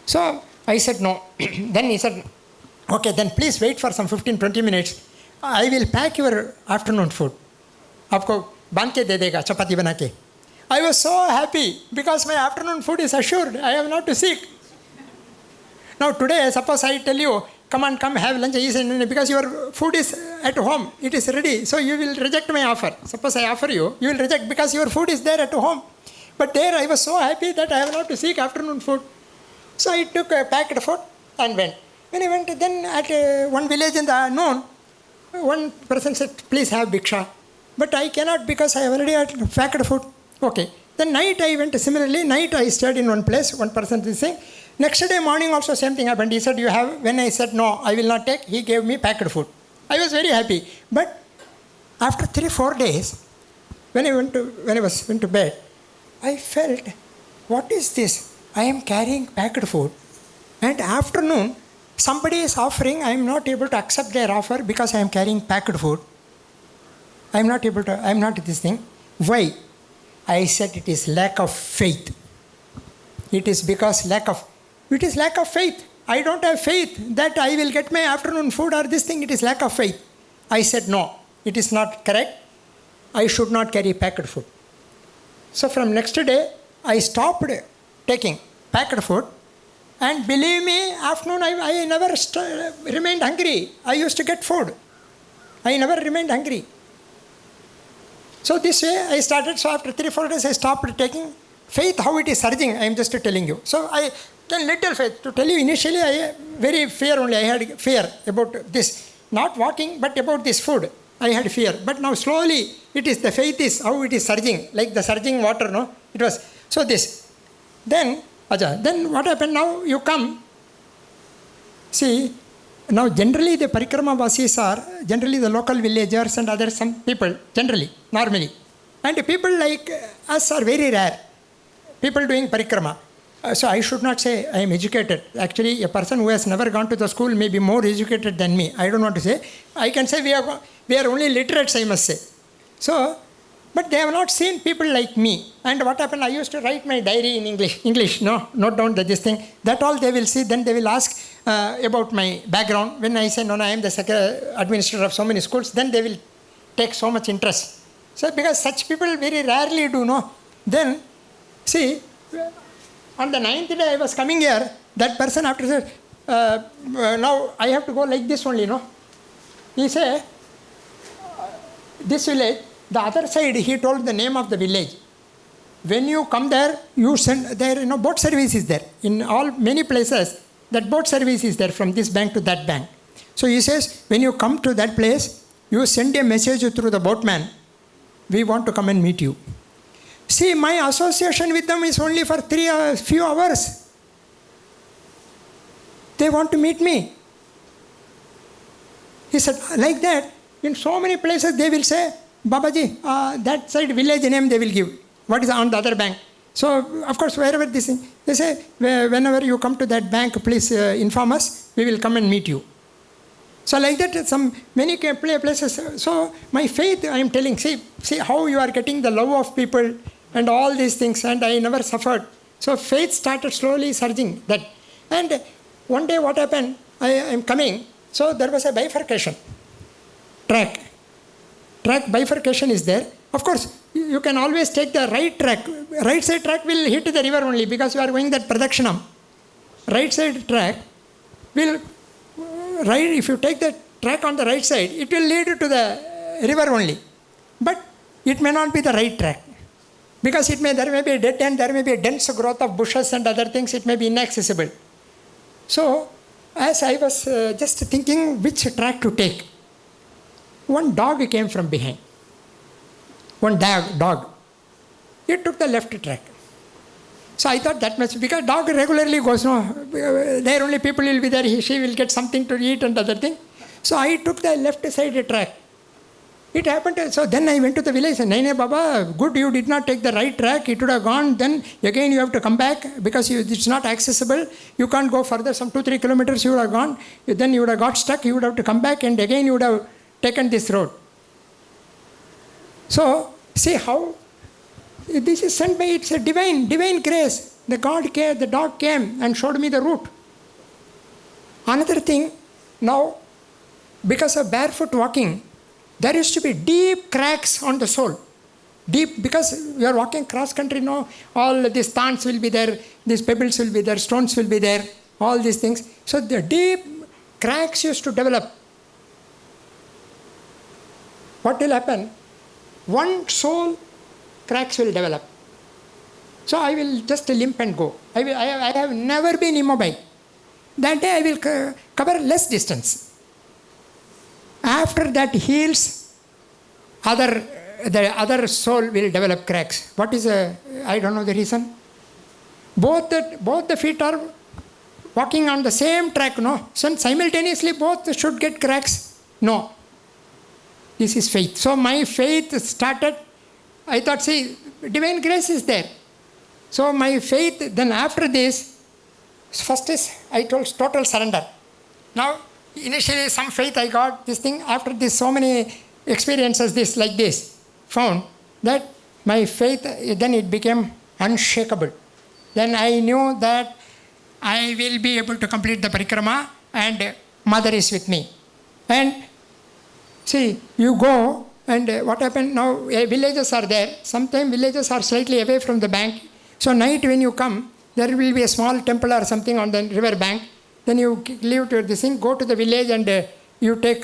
So I said, no. Then he said, okay, then please wait for some 15-20 minutes. I will pack your afternoon food. Aapko baan ke de dega, chapati bana ke. I was so happy because my afternoon food is assured. I have not to seek. Now today, suppose I tell you, come have lunch. He said, because your food is at home, it is ready. So you will reject my offer. Suppose I offer you, you will reject because your food is there at home. But there I was so happy that I have not to seek afternoon food. So I took a packed food and went. When I went, then at one village in the noon, one person said, please have bhiksha. But I cannot because I already had packed food. Okay. Then night I went similarly. Night I stayed in one place. One person is saying. Next day morning also same thing happened. He said, you have, when I said, no, I will not take, he gave me packed food. I was very happy. But after 3-4 days, when I went to bed, I felt, what is this? I am carrying packed food. And afternoon, somebody is offering, I am not able to accept their offer because I am carrying packed food. I am not this thing. Why? I said it is lack of faith. It is lack of faith. I don't have faith that I will get my afternoon food or this thing. It is lack of faith. I said no, it is not correct. I should not carry packed food. So from next day, I stopped taking packed food. And believe me, afternoon I never remained hungry. I used to get food. I never remained hungry. So this way I started. So after 3-4 days I stopped taking. Faith, how it is surging, I am just telling you. So then little faith. To tell you, initially I very fear only. I had fear about this. Not walking, but about this food. I had fear. But now slowly, the faith is how it is surging. Like the surging water, no? It was. So this. Then what happened now? You come. See, now generally the Parikrama Vasis are, generally the local villagers and some people, normally. And people like us are very rare. People doing parikrama. So I should not say I am educated. Actually, a person who has never gone to the school may be more educated than me. I don't want to say. I can say we are only literates, I must say. So, but they have not seen people like me. And what happened, I used to write my diary in English, note down this thing. That all they will see. Then they will ask about my background. When I say, no, I am the administrator of so many schools, then they will take so much interest. So, because such people very rarely do, Then, see, on the 9th day I was coming here, that person after said, now I have to go like this only, He said, this village, the other side, he told the name of the village. When you come there, you send, there, boat service is there. In many places, that boat service is there from this bank to that bank. So he says, when you come to that place, you send a message through the boatman, we want to come and meet you. See, my association with them is only for few hours. They want to meet me. He said, like that, in so many places they will say, Babaji, that side village name they will give. What is on the other bank? So, of course, wherever this thing, they say, whenever you come to that bank, please inform us, we will come and meet you. So like that, many places. So my faith, I am telling, see how you are getting the love of people and all these things, and I never suffered. So faith started slowly surging that. And one day what happened, I am coming, so there was a bifurcation. Track bifurcation is there. Of course, you can always take the right track. Right side track will hit the river only because you are going that pradakshanam. Right side track will, if you take the track on the right side, it will lead to the river only. But it may not be the right track. Because there may be a dead end, there may be a dense growth of bushes and other things, it may be inaccessible. So, as I was just thinking which track to take, one dog came from behind. One dog. It took the left track. So I thought that much, because dog regularly goes, there only people will be there, she will get something to eat and other thing. So I took the left side track. It happened, so then I went to the village and Naine Baba, good, you did not take the right track, it would have gone, then again you have to come back because it's not accessible, you can't go further, some 2-3 kilometers you would have gone, then you would have got stuck, you would have to come back and again you would have taken this road. So, see how, this is sent by, it's a divine grace. The dog came and showed me the route. Another thing, now, because of barefoot walking, there used to be deep cracks on the sole. Deep, because we are walking cross country, all these thorns will be there, these pebbles will be there, stones will be there, all these things. So the deep cracks used to develop. What will happen? One sole cracks will develop. So I will just limp and go. I have never been immobile. That day I will cover less distance. After that heals, the other sole will develop cracks. What is I don't know the reason. Both the feet are walking on the same track, So simultaneously both should get cracks. No. This is faith. So my faith started, I thought, see, divine grace is there. So my faith, then after this, first is, I told, total surrender. Now, initially some faith I got, this thing, after this so many experiences like this, found that my faith, then it became unshakable. Then I knew that I will be able to complete the parikrama and mother is with me. And see, you go and what happened now, villages are there. Sometimes villages are slightly away from the bank. So night when you come, there will be a small temple or something on the river bank. Then you leave to this thing, go to the village and you take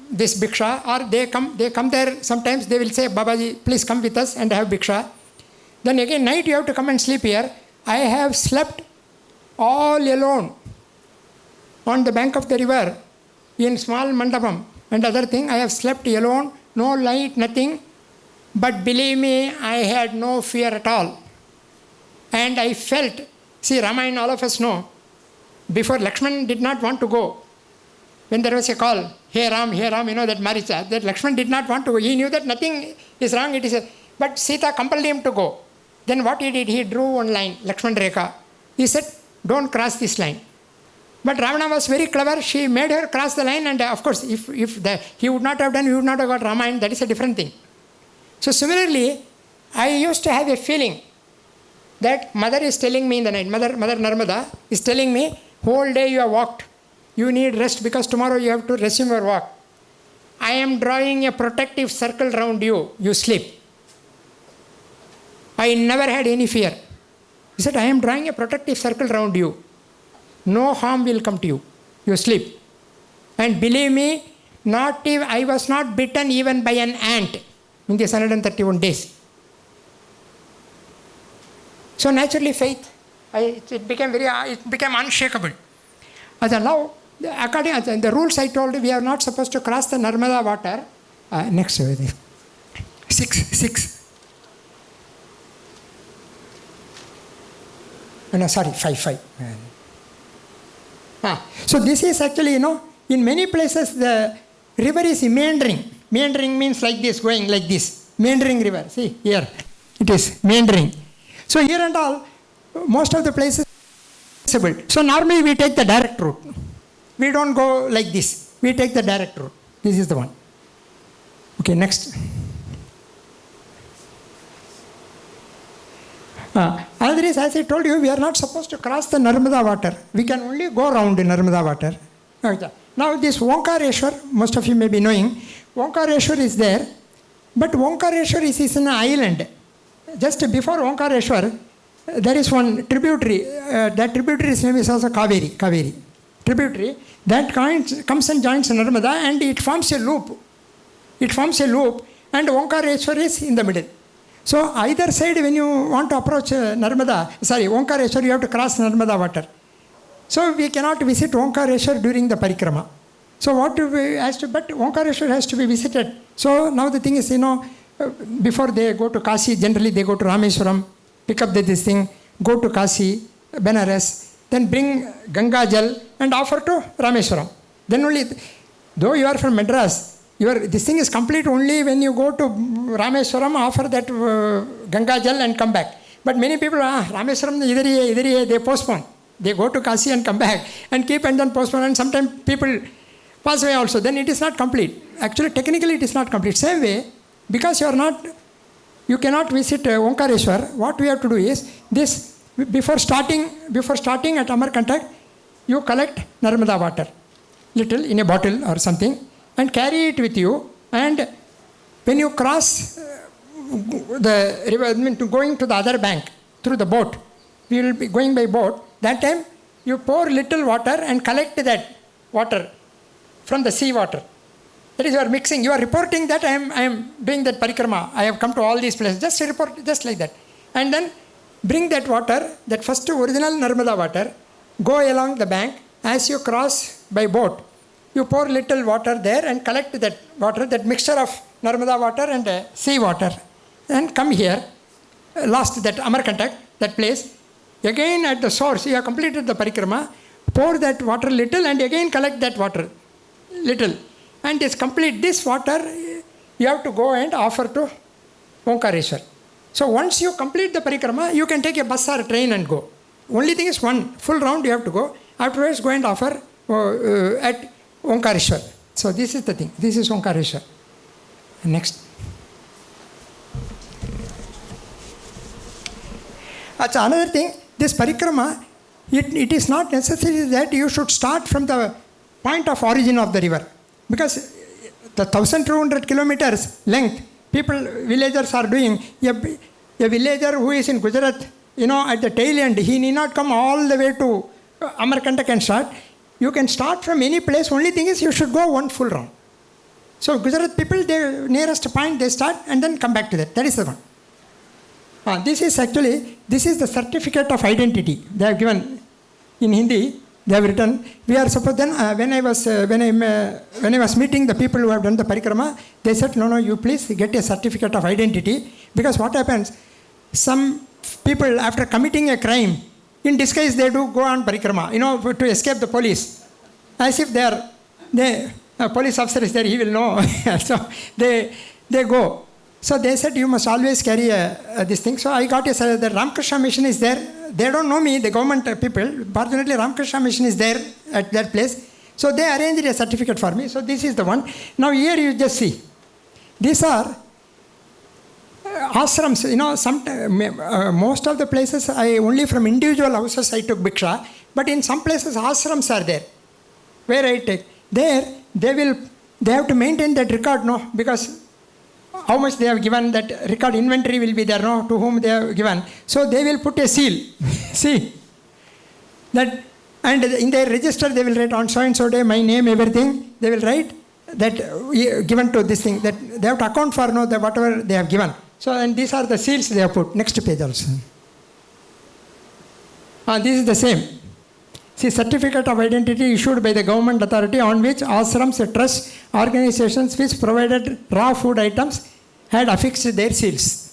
this bhiksha, or they come there, sometimes they will say, Babaji, please come with us and have bhiksha. Then again night you have to come and sleep here. I have slept all alone on the bank of the river in small mandapam and other thing. I have slept alone, no light, nothing. But believe me, I had no fear at all. And I felt, see Ramayana all of us know, before Lakshman did not want to go. When there was a call, hey Ram, that Maricha, that Lakshman did not want to go. He knew that nothing is wrong. It is But Sita compelled him to go. Then what he did, he drew one line, Lakshman Rekha. He said, don't cross this line. But Ravana was very clever. She made her cross the line, and of course, if he would not have done, he would not have got Ramayana. That is a different thing. So similarly, I used to have a feeling that mother is telling me in the night, Mother Narmada is telling me, whole day you have walked. You need rest because tomorrow you have to resume your walk. I am drawing a protective circle around you. You sleep. I never had any fear. He said, I am drawing a protective circle around you. No harm will come to you. You sleep. And believe me, I was not bitten even by an ant in these 131 days. So naturally faith, it became unshakable. As now, according to the rules I told you, we are not supposed to cross the Narmada water. Next, 6. No, sorry, 5. So this is actually, in many places the river is meandering. Meandering means like this, going like this. Meandering river. See, here it is meandering. So here and all, most of the places are possible. So normally we take the direct route. We don't go like this. We take the direct route. This is the one. Okay, next. Another is, as I told you, we are not supposed to cross the Narmada water. We can only go around the Narmada water. Okay. Now this Omkareshwar, most of you may be knowing, Omkareshwar is there, but Omkareshwar is an island. Just before Omkareshwar, there is one tributary. That tributary's name is also Kaveri. Tributary that comes and joins Narmada, and it forms a loop. And Omkareshwar is in the middle. So either side, when you want to approach Omkareshwar, you have to cross Narmada water. So we cannot visit Omkareshwar during the parikrama. So but Omkareshwar has to be visited. So now the thing is, before they go to Kashi, generally they go to Rameswaram, pick up this thing, go to Kashi, Benares, then bring Ganga Jal and offer to Rameswaram. Then only, though you are from Madras, this thing is complete only when you go to Rameswaram, offer that Ganga Jal and come back. But many people, Rameswaram, idhar they postpone. They go to Kashi and come back and keep and then postpone, and sometimes people pass away also. Then it is not complete. Actually, technically it is not complete. Same way, because you cannot visit Omkareshwar, what we have to do is, this, before starting at Amarkantak, you collect Narmada water, little in a bottle or something, and carry it with you, and when you cross the river, going to the other bank through the boat, we will be going by boat, that time you pour little water and collect that water from the sea water. That is, you are mixing, you are reporting that I am doing that parikrama, I have come to all these places, just report, just like that. And then bring that water, that first original Narmada water, go along the bank, as you cross by boat, you pour little water there and collect that water, that mixture of Narmada water and sea water, and come here, last that Amarkantak, that place, again at the source, you have completed the parikrama, pour that water little and again collect that water little, and it's complete. This water you have to go and offer to Omkareshwar. So once you complete the parikrama, you can take a bus or a train and go. Only thing is, one full round you have to go. Afterwards, go and offer at Omkareshwar. So this is the thing. This is Omkareshwar. Next. Another thing, this parikrama, it is not necessary that you should start from the point of origin of the river. Because the 1,200 kilometers length, villagers are doing, a villager who is in Gujarat, at the tail end, he need not come all the way to Amarkantak and start. You can start from any place. Only thing is, you should go one full round. So Gujarat people, the nearest point, they start and then come back to that. That is the one. This is the certificate of identity they have given in Hindi. They have written. We are supposed then when I was meeting the people who have done the parikrama, they said, no, you please get a certificate of identity, because what happens, some people after committing a crime, in disguise they do go on parikrama, to escape the police, as if a police officer is there, he will know. So they go. So they said, you must always carry this thing. So I got the Ramakrishna mission is there. They don't know me, the government people. Fortunately, Ramakrishna mission is there at that place. So they arranged a certificate for me. So this is the one. Now here you just see. These are ashrams. Most of the places, I only from individual houses I took bhiksha. But in some places, ashrams are there. Where I take. There, they have to maintain that record, no? Because how much they have given, that record inventory will be there, no? To whom they have given. So they will put a seal. See? That, and in their register, they will write on so and so day, my name, everything. They will write that given to this thing. That they have to account for, no, the whatever they have given. So, and these are the seals they have put. Next page also. This is the same. See, certificate of identity issued by the government authority on which ashrams, trusts, organizations which provided raw food items had affixed their seals.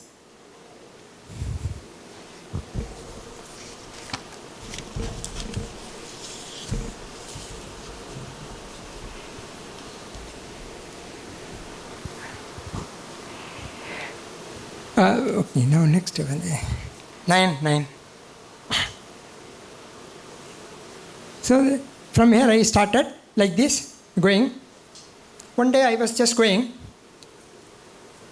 Okay, now next one. 9. So from here I started like this, going. One day I was just going.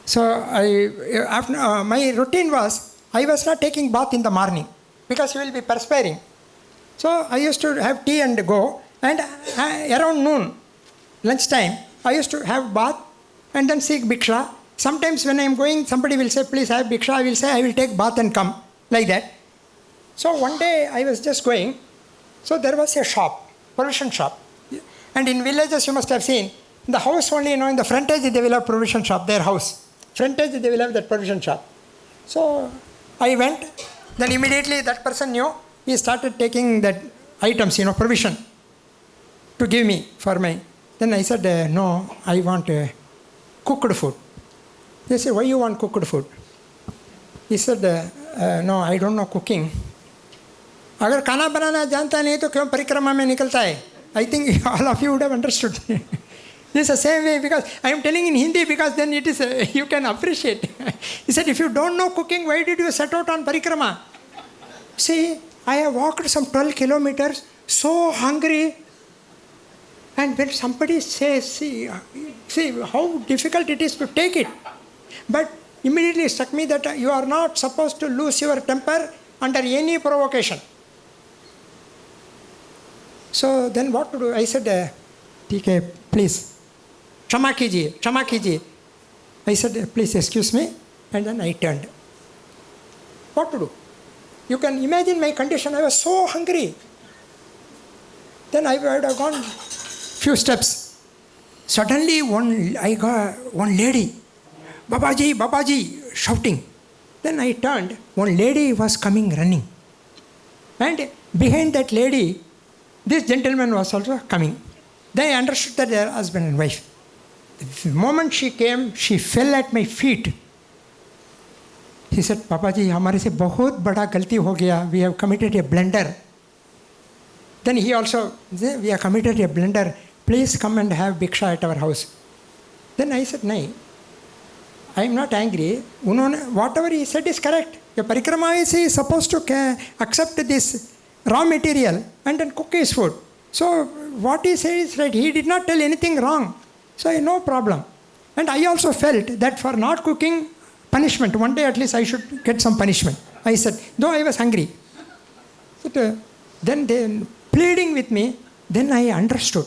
So after, my routine was, I was not taking bath in the morning because you will be perspiring. So I used to have tea and go. And around noon, lunchtime, I used to have bath and then seek bhiksha. Sometimes when I am going, somebody will say, please have bhiksha. I will say, I will take bath and come. Like that. So one day I was just going. So there was a shop, provision shop. And in villages you must have seen, the house only, in the frontage they will have provision shop, their house. Frontage they will have that provision shop. So I went, then immediately that person knew, he started taking that items, provision to give me for my. Then I said, no, I want cooked food. They said, why you want cooked food? He said, no, I don't know cooking. अगर खाना बनाना जानता नहीं तो क्यों परिक्रमा में निकलता है? I think all of you would have understood. This is the same way because I am telling in Hindi because then it is you can appreciate. He said, if you don't know cooking, why did you set out on parikrama? See, I have walked some 12 kilometers, so hungry. And when somebody says, see how difficult it is to take it. But immediately it struck me that you are not supposed to lose your temper under any provocation. So then what to do? I said, TK, please, क्षमा कीजिए. I said, please excuse me. And then I turned. What to do? You can imagine my condition. I was so hungry. Then I would have gone few steps. Suddenly I got one lady, Babaji, shouting. Then I turned. One lady was coming running. And behind that lady, this gentleman was also coming. Then I understood that they are husband and wife. The moment she came, she fell at my feet. He said, Papaji, हमारे से बहुत बड़ा गलती हो गया. We have committed a blunder. Then he also said, we have committed a blunder. Please come and have bhiksha at our house. Then I said, no, I am not angry. Whatever he said is correct. The parikrama is supposed to accept this raw material and then cook his food. So what he said is right. He did not tell anything wrong. So no problem. And I also felt that for not cooking, punishment. One day at least I should get some punishment. I said, though I was hungry. But, then they pleading with me, then I understood.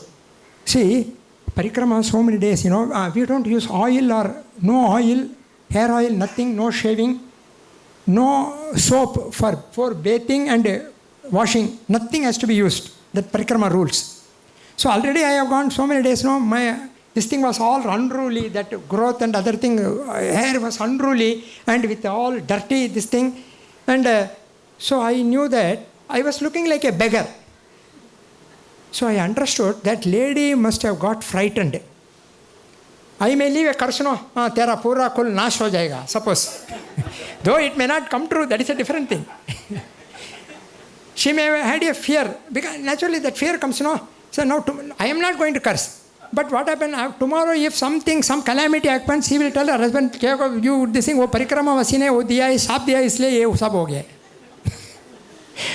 See, parikrama so many days, we don't use oil or no oil, hair oil, nothing, no shaving, no soap for bathing and washing, nothing has to be used. That parikrama rules. So already I have gone so many days, this thing was all unruly, that growth and other thing, hair was unruly and with all dirty, this thing. And so I knew that I was looking like a beggar. So I understood that lady must have got frightened. I may leave a curse, tera pura kul nash ho jayega, suppose. Though it may not come true, that is a different thing. She may have had a fear, because naturally that fear comes, so now I am not going to curse. But what happened, tomorrow if some calamity happens, he will tell her husband, you this thing, वो परिक्रमा वसी ने वो दिया है, shop दिया इसलिए ये सब हो गया.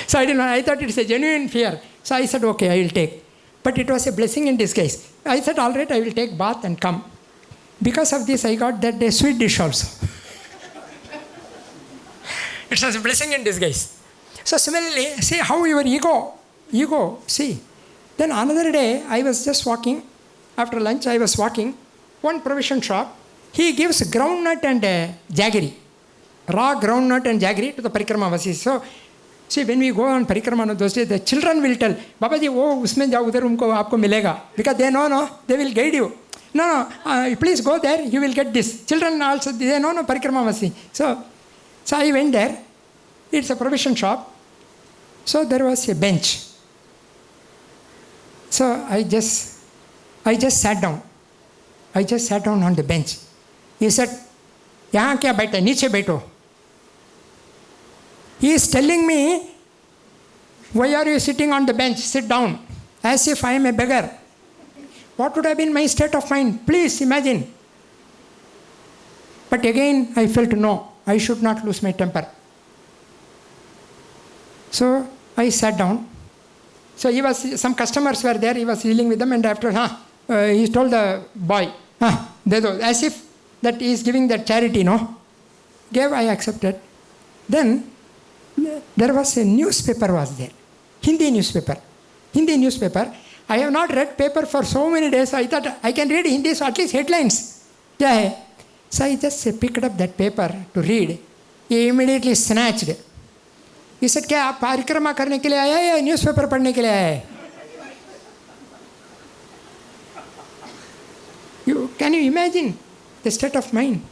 So I didn't know, I thought it's a genuine fear. So I said, okay, I will take. But it was a blessing in disguise. I said, all right, I will take bath and come. Because of this, I got that day sweet dish also. It was a blessing in disguise. So similarly, see how your ego, see. Then another day, I was just walking. After lunch, I was walking. One provision shop. He gives groundnut and jaggery. Raw groundnut and jaggery to the parikrama vasis. So, see, when we go on parikrama those days, the children will tell, Babaji, wo usme jao udhar umko aapko milega. Because they know, they will guide you. No, please go there, you will get this. Children also, they know, parikrama vasi. So I went there. It's a provision shop. So there was a bench. So I just sat down. I just sat down on the bench. He said, yahan kya baita, niche baito. He is telling me, why are you sitting on the bench? Sit down. As if I am a beggar. What would have been my state of mind? Please imagine. But again, I felt no, I should not lose my temper. So I sat down. So some customers were there, he was dealing with them, and after, he told the boy, as if that he is giving that charity, no? Gave, I accepted. Then there was a newspaper was there. Hindi newspaper. I have not read paper for so many days. I thought I can read Hindi, so at least headlines. Yeah. So I just picked up that paper to read. He immediately snatched. He said, क्या आप परिक्रमा करने के लिए आया या newspaper पढ़ने के लिए आया? Can you imagine the state of mind?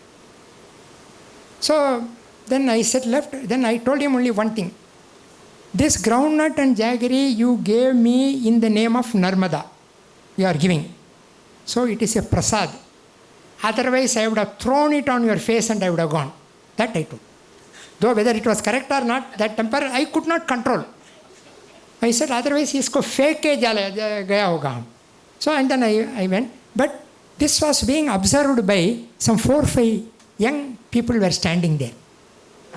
So then I said left. Then I told him only one thing. This groundnut and jaggery you gave me in the name of Narmada. You are giving. So it is a prasad. Otherwise I would have thrown it on your face and I would have gone. That I told. Though whether it was correct or not, that temper I could not control. I said otherwise isko fake ke gaya hoga. So and then I went. But this was being observed by some 4 or 5 young people were standing there.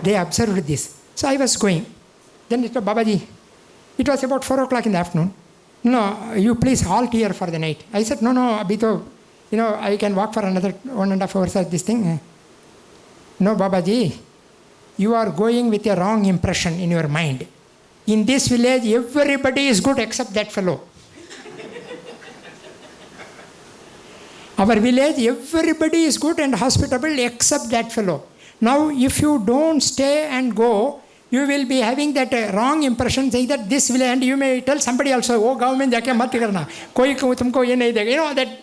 They observed this. So I was going. Then it was, Babaji, it was about 4 o'clock in the afternoon. No, you please halt here for the night. I said, no, abhi to, I can walk for another 1.5 hours at this thing. No, Babaji, you are going with a wrong impression in your mind. In this village, everybody is good except that fellow. Our village, everybody is good and hospitable except that fellow. Now, if you don't stay and go, you will be having that wrong impression saying that this village, and you may tell somebody also, oh, government jaake mat karna, koi tumko ye nahi dega. That.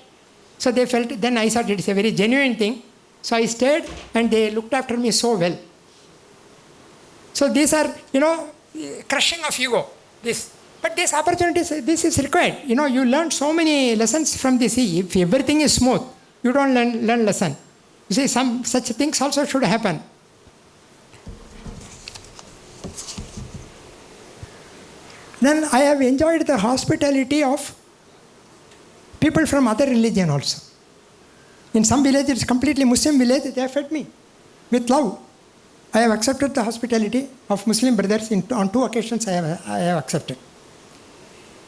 So they felt, then I thought it's a very genuine thing. So I stayed and they looked after me so well. So these are, crushing of ego. But these opportunities, this is required. You learn so many lessons from this. If everything is smooth, you don't learn lesson. You see, some such things also should happen. Then I have enjoyed the hospitality of people from other religion also. In some villages, it's completely Muslim village, they have fed me with love. I have accepted the hospitality of Muslim brothers on 2 occasions I have accepted.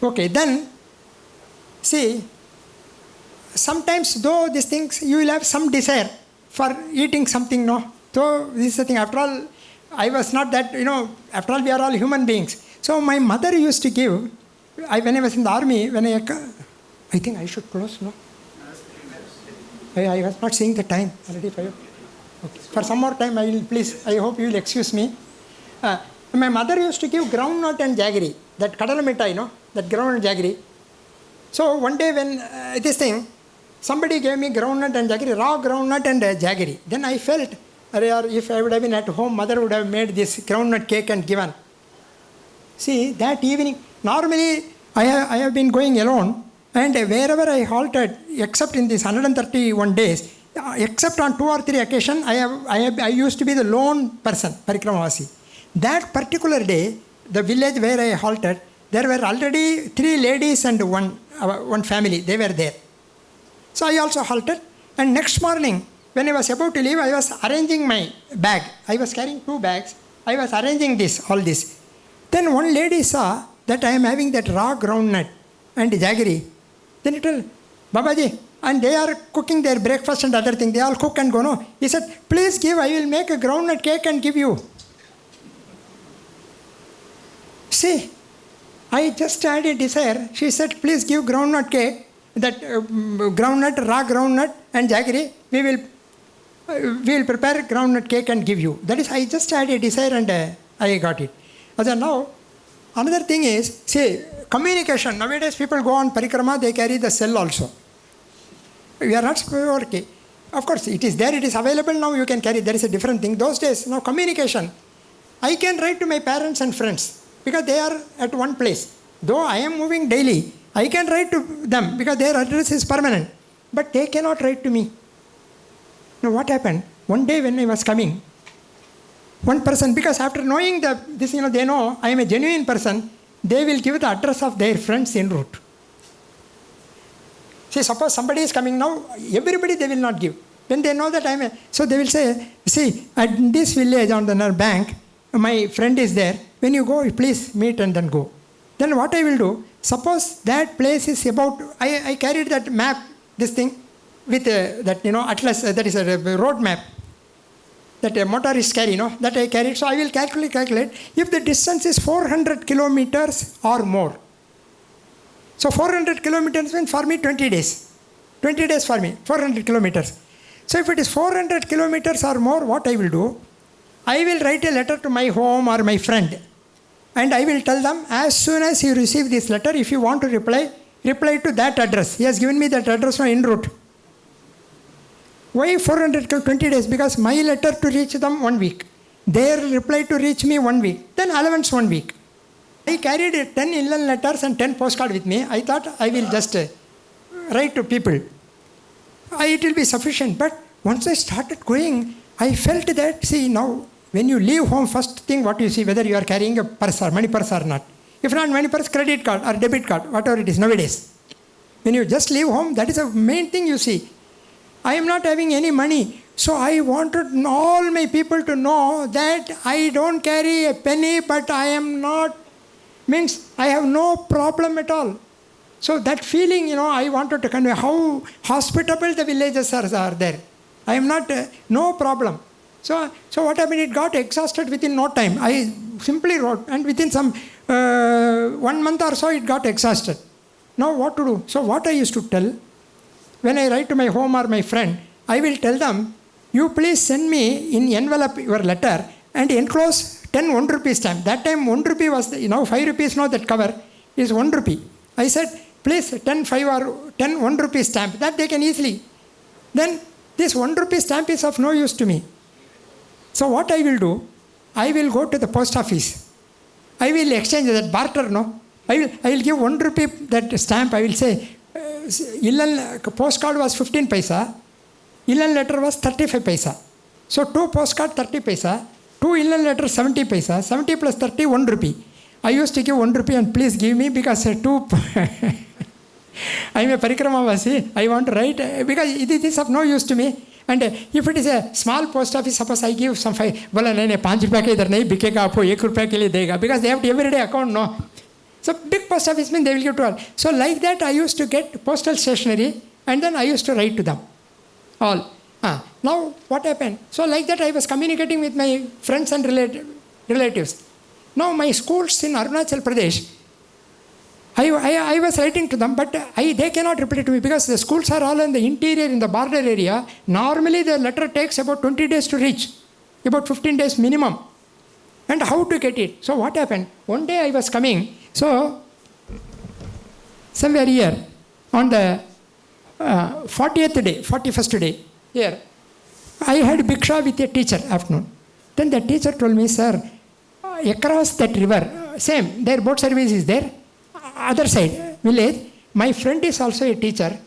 Okay, then, see, sometimes though these things, you will have some desire for eating something, no? So this is the thing, after all, I was not that, after all we are all human beings. So my mother used to give, when I was in the army, I think I should close, no? I was not seeing the time, already 5. Okay. For some more time, I hope you will excuse me. My mother used to give groundnut and jaggery, that kadala mittai, that groundnut and jaggery. So one day when somebody gave me groundnut and jaggery, raw groundnut and jaggery. Then I felt, if I would have been at home, mother would have made this groundnut cake and given. See, that evening, normally I have been going alone, and wherever I halted, except in these 131 days, except on 2 or 3 occasions, I used to be the lone person, Parikramavasi. That particular day, the village where I halted, there were already 3 ladies and one family, they were there. So I also halted. And next morning, when I was about to leave, I was arranging my bag. I was carrying 2 bags. I was arranging all this. Then one lady saw that I am having that raw groundnut and jaggery. Then he told, Babaji, and they are cooking their breakfast and other things. They all cook and go, no. He said, please give, I will make a groundnut cake and give you. See, I just had a desire. She said, please give groundnut cake, that groundnut, raw groundnut and jaggery. We will prepare groundnut cake and give you. That is, I just had a desire and I got it. So now, another thing is, see, communication. Nowadays, people go on parikrama, they carry the cell also. We are not okay. Of course, it is there, it is available now, you can carry. There is a different thing. Those days, now communication. I can write to my parents and friends because they are at one place. Though I am moving daily, I can write to them because their address is permanent. But they cannot write to me. Now what happened? One day when I was coming, one person, because after knowing this, they know I am a genuine person, they will give the address of their friends en route. See, suppose somebody is coming now, everybody they will not give. When they know that I am so they will say, see, at this village on the bank, my friend is there. When you go, please meet and then go. Then what I will do, suppose that place is about, I carried that map, this thing, with that, atlas, that is a road map, that a motorist carry, that I carried. So I will calculate if the distance is 400 kilometers or more. So 400 kilometers means for me 20 days. 20 days for me, 400 kilometers. So if it is 400 kilometers or more, what I will do, I will write a letter to my home or my friend. And I will tell them, as soon as you receive this letter, if you want to reply to that address. He has given me that address en route. Why 420 days? Because my letter to reach them 1 week. Their reply to reach me 1 week. Then allowance 1 week. I carried 10 inland letters and 10 postcards with me. I thought I will just write to people. It will be sufficient. But once I started going, I felt that, see, now, when you leave home, first thing what you see, whether you are carrying a purse or money purse or not. If not money purse, credit card or debit card, whatever it is nowadays. When you just leave home, that is the main thing you see. I am not having any money. So I wanted all my people to know that I don't carry a penny, but I am not, means I have no problem at all. So that feeling, I wanted to convey how hospitable the villagers are there. I am not, no problem. So what happened, it got exhausted within no time. I simply wrote, and within some 1 month or so, it got exhausted. Now what to do? So what I used to tell, when I write to my home or my friend, I will tell them, you please send me in envelope your letter and enclose 10 1 rupee stamp. That time 1 rupee was, 5 rupees now that cover is 1 rupee. I said, please 10 5 or 10 1 rupee stamp. That they can easily. Then this 1 rupee stamp is of no use to me. So what I will do, I will go to the post office. I will exchange that barter, no? I will give 1 rupee that stamp. I will say, postcard was 15 paisa. Inland letter was 35 paisa. So 2 postcard 30 paisa. 2 inland letter 70 paisa. 70 plus 30, 1 rupee. I used to give 1 rupee and please give me because 2... I am a parikramavasi. I want to write because it is of no use to me. And if it is a small post office, suppose I give some 5, bola naine 5 rupees ke idhar nahi bikega, aapko 1 rupee ke liye dega, because they have everyday account, no. So big post office means they will give to all. So like that I used to get postal stationery and then I used to write to them. All. Now what happened? So like that I was communicating with my friends and relatives. Now my schools in Arunachal Pradesh, I was writing to them, but they cannot reply to me because the schools are all in the interior, in the border area. Normally the letter takes about 20 days to reach, about 15 days minimum. And how to get it? So what happened? One day I was coming, so somewhere here, on the 41st day, here, I had Bhiksha with a teacher afternoon. Then the teacher told me, sir, across that river, same, their boat service is there. Other side, village, my friend is also a teacher.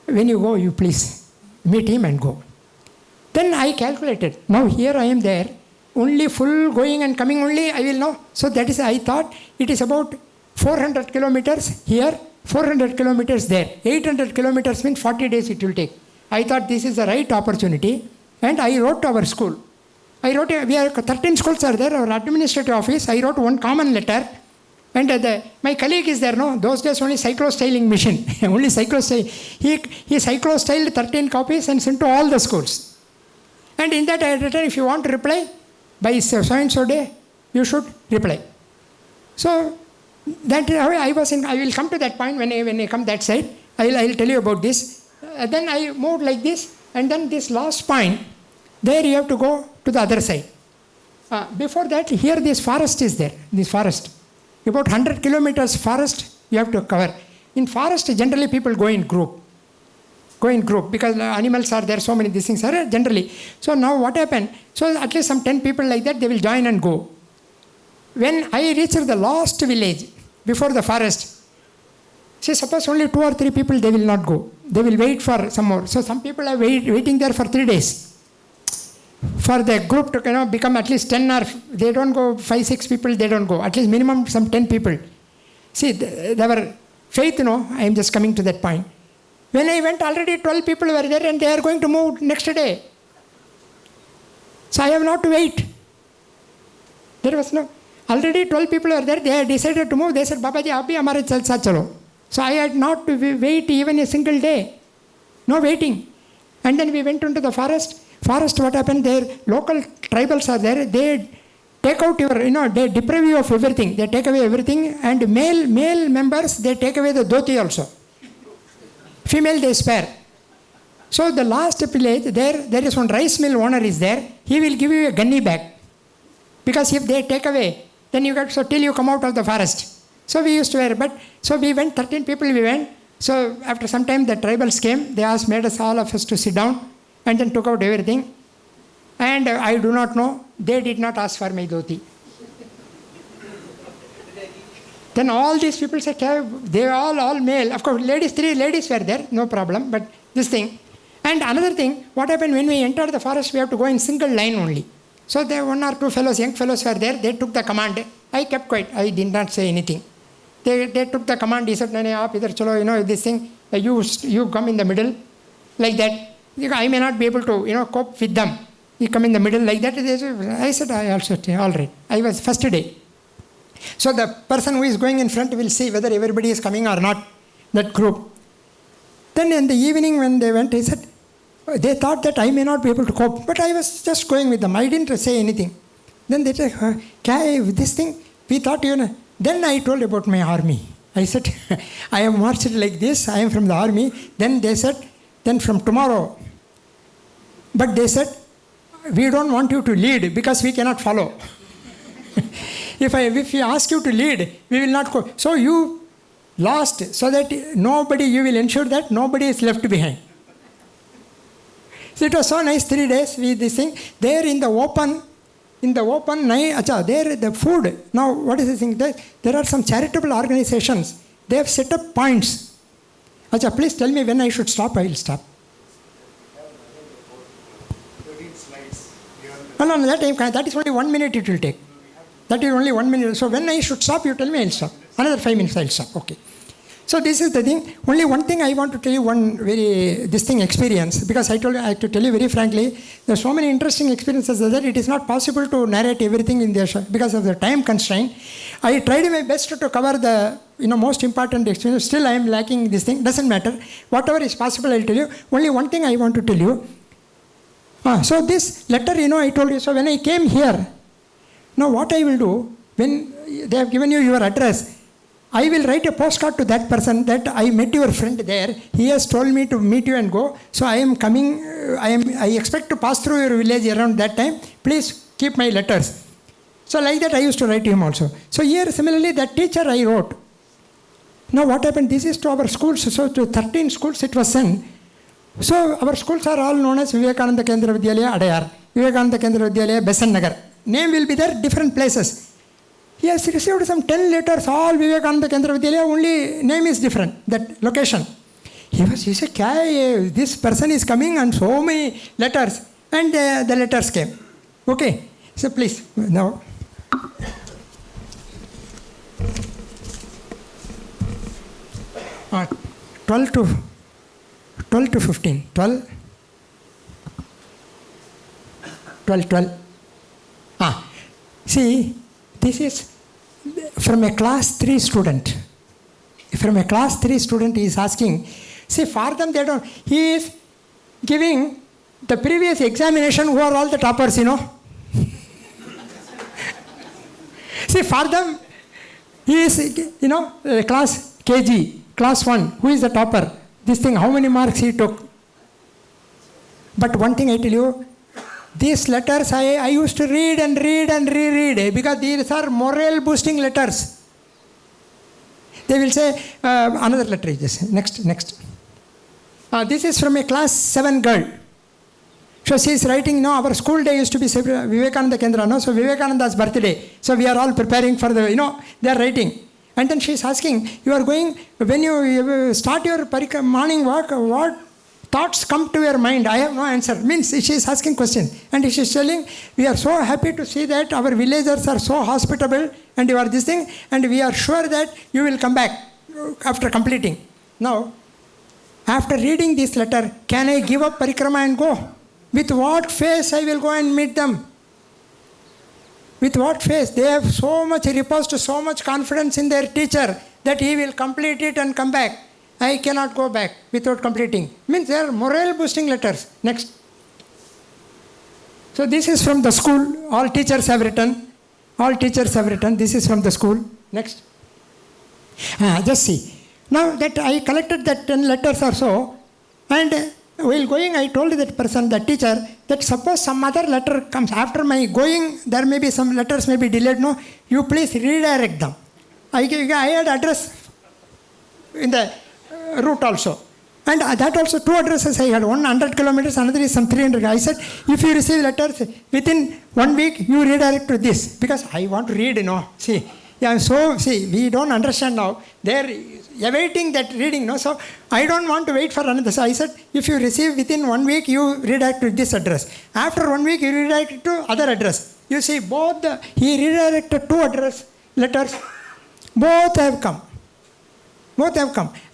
When you go, you please meet him and go. Then I calculated. Now here I am there. Only full going and coming only I will know. So that is, I thought it is about 400 kilometers here, 400 kilometers there. 800 kilometers means 40 days it will take. I thought this is the right opportunity, and I wrote to our school. We are 13 schools are there, our administrative office. I wrote one common letter, and my colleague is there, no? Those days only cyclo-styling machine, only cyclo-style. He cyclo-styled 13 copies and sent to all the schools. And in that I had written, if you want to reply, by so-and-so day, you should reply. So, that I will come to that point when I come that side. I'll tell you about this. Then I moved like this, and then this last point, there you have to go to the other side. Before that, here this forest is there, this forest. About 100 kilometers forest you have to cover. In forest, generally people go in group. Because animals are there, so many these things are generally. So now what happened? So at least some 10 people like that, they will join and go. When I reached the last village, before the forest, see, suppose only 2 or 3 people, they will not go. They will wait for some more. So some people are waiting there for 3 days. For the group to become at least 10 or, they don't go 5, 6 people, they don't go. At least minimum some 10 people. See, our faith, I am just coming to that point. When I went, already 12 people were there and they are going to move next day. So I have not to wait. There was no, already 12 people were there, they had decided to move. They said, Babaji, abhi hamare sath chalo. So I had not to wait even a single day. No waiting. And then we went into the forest. Forest, what happened there? Local tribals are there. They take out your, they deprive you of everything. They take away everything. And male members, they take away the dhoti also. Female, they spare. So the last village, there is one rice mill owner is there. He will give you a gunny bag. Because if they take away, then you got, so till you come out of the forest. So we used to wear, but, so we went, 13 people we went. So after some time, the tribals came. They made us, all of us to sit down. And then took out everything. And I do not know, they did not ask for my dhoti. Then all these people said, they were all male. Of course, 3 ladies were there, no problem, but this thing. And another thing, what happened when we entered the forest, we have to go in single line only. So there were 1 or 2 fellows, young fellows were there, they took the command. I kept quiet, I did not say anything. They took the command, he said, aap idhar chalo, this thing, you come in the middle, like that. I may not be able to, cope with them. You come in the middle like that. I said, I also, all right. I was first day. So the person who is going in front will see whether everybody is coming or not, that group. Then in the evening when they went, he said, they thought that I may not be able to cope. But I was just going with them. I didn't say anything. Then they said, this thing, we thought, Then I told about my army. I said, I am marched like this. I am from the army. Then they said, then from tomorrow. But they said, we don't want you to lead because we cannot follow. If we ask you to lead, we will not go. So you lost, so that you will ensure that nobody is left behind. So it was so nice, 3 days with this thing. There in the open, there the food. Now what is the thing? There are some charitable organizations. They have set up points. Please tell me when I should stop, I will stop. No, that is only 1 minute it will take. That is only 1 minute. So when I should stop, you tell me, I will stop. Another 5 minutes, I will stop. Okay. So this is the thing. Only one thing I want to tell you, experience. Because I have to tell you very frankly, there are so many interesting experiences that it is not possible to narrate everything in there because of the time constraint. I tried my best to cover the most important experience. Still I am lacking this thing. Doesn't matter. Whatever is possible, I will tell you. Only one thing I want to tell you. So this letter, I told you, so when I came here, now what I will do, when they have given you your address, I will write a postcard to that person that I met your friend there. He has told me to meet you and go. So I am coming, I expect to pass through your village around that time. Please keep my letters. So like that I used to write to him also. So here similarly that teacher I wrote. Now what happened, this is to our schools. So to 13 schools it was sent. So our schools are all known as Vivekananda Kendra Vidyalaya, Adayar, Vivekananda Kendra Vidyalaya, Besan Nagar. Name will be there, different places. He has received some 10 letters, all Vivekananda Kendra Vidyalaya, only name is different, that location. He said, this person is coming and so many letters. And the letters came. Okay, so please, now. 12 to 15. 12. See, this is from a class 3 student. From a class 3 student, he is asking. See, for them, they don't. He is giving the previous examination who are all the toppers, you know. See, for them, he is, you know, class KG, class 1, who is the topper? This thing, how many marks he took? But one thing I tell you, these letters I used to read and reread because these are morale boosting letters. They will say, another letter is this. Next. This is from a class 7 girl. So she is writing, no, our school day used to be Vivekananda Kendra, no? So Vivekananda's birthday. So we are all preparing for the, you know, they are writing. And then she is asking, you are going, when you start your morning walk, what thoughts come to your mind? I have no answer. Means she is asking question. And she is telling, we are so happy to see that our villagers are so hospitable and you are this thing. And we are sure that you will come back after completing. Now, after reading this letter, can I give up parikrama and go? With what face I will go and meet them? With what face? They have so much reposed, so much confidence in their teacher that he will complete it and come back. I cannot go back without completing. Means they are morale boosting letters. Next. So this is from the school. All teachers have written. This is from the school. Next. Just see. Now that I collected that 10 letters or so, and while going, I told that person, the teacher, that suppose some other letter comes after my going, there may be some letters may be delayed. No, you please redirect them. I had address in the route also. And that also 2 addresses I had. One 100 kilometers, another is some 300. I said, if you receive letters within 1 week, you redirect to this. Because I want to read, you know. See, we don't understand now. They're awaiting that reading, no? So I don't want to wait for another. So I said, if you receive within 1 week, you redirect to this address. After 1 week, you redirect it to other address. You see, he redirected 2 letters. Both have come.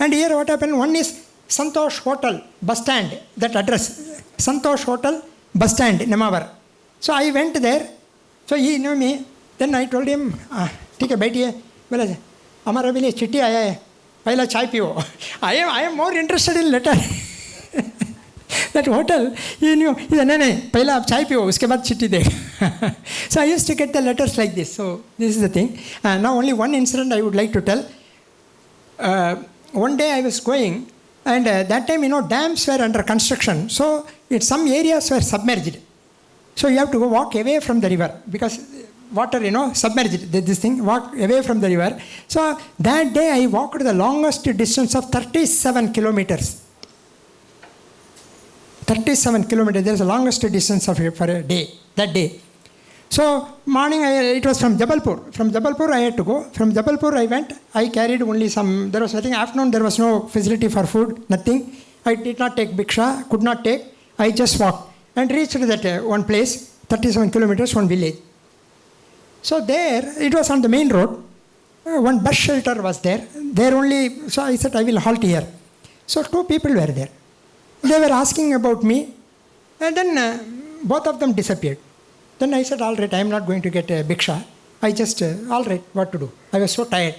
And here what happened? One is Santosh Hotel, bus stand, that address. Santosh Hotel, bus stand, Nemavar. So I went there. So he knew me. Then I told him, ठीक है बैठिए बोला हमारा भी लिए चिट्ठी आया है पहला चाय पियो I am more interested in letter that hotel he knew he said नहीं पहला आप चाय पियो उसके बाद चिट्ठी देगा so I used to get the letters like this. So this is the thing. Now only one incident I would like to tell. One day I was going and that time, you know, dams were under construction, so some areas were submerged, so you have to go walk away from the river because water, you know, submerged, this thing, walk away from the river. So that day I walked the longest distance of 37 kilometers. 37 kilometers, there is the longest distance for a day, that day. So morning, it was from Jabalpur. From Jabalpur I had to go. From Jabalpur I went, I carried only there was nothing, afternoon there was no facility for food, nothing. I did not take bhiksha, could not take. I just walked and reached that one place, 37 kilometers, one village. So there, it was on the main road. One bus shelter was there. There only, so I said, I will halt here. So 2 people were there. They were asking about me. And then both of them disappeared. Then I said, all right, I am not going to get a bhiksha. I just, all right, what to do? I was so tired.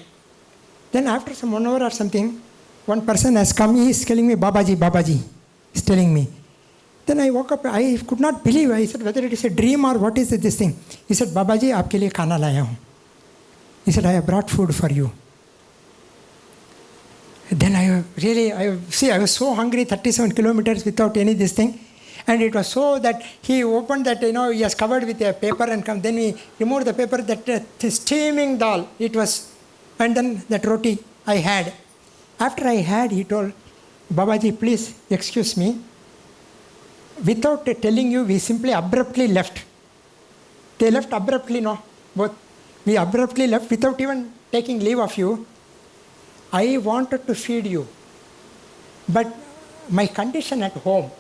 Then after some 1 hour or something, one person has come. He is telling me, Babaji, he's telling me. Then I woke up, I could not believe. I said, whether it is a dream or what is this thing? He said, Babaji, aapke liye khana laya hu. He said, I have brought food for you. Then I was so hungry, 37 kilometers without any this thing. And it was so that he opened that, you know, he has covered with a paper and come. Then he removed the paper, that steaming dal, it was. And then that roti I had. After I had, he told, Babaji, please excuse me. Without telling you, we simply abruptly left. They left abruptly, no? Both. We abruptly left without even taking leave of you. I wanted to feed you. But my condition at home,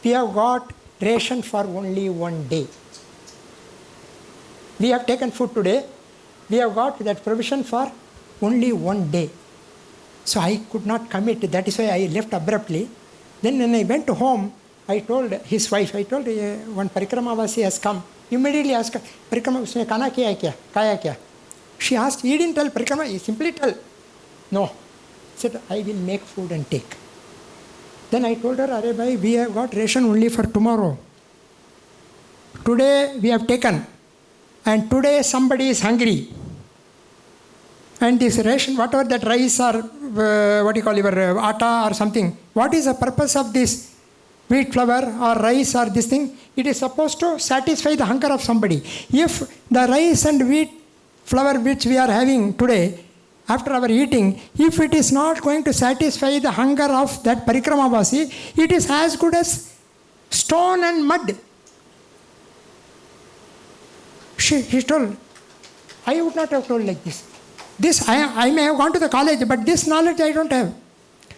we have got ration for only 1 day. We have taken food today. We have got that provision for only 1 day. So I could not commit. That is why I left abruptly. Then when I went home, I told his wife, I told one Parikramavasi has come. Immediately asked her, Parikrama, usne kana kiya hai kya? Kaya kya? She asked, he didn't tell Parikrama, he simply tell. No. He said, I will make food and take. Then I told her, Arey bhai, we have got ration only for tomorrow. Today we have taken. And today somebody is hungry. And this ration, whatever that rice or your atta or something, what is the purpose of this wheat flour or rice or this thing? It is supposed to satisfy the hunger of somebody. If the rice and wheat flour which we are having today, after our eating, if it is not going to satisfy the hunger of that Parikramavasi, it is as good as stone and mud. He told, I would not have told like this. This, I may have gone to the college, but this knowledge I don't have.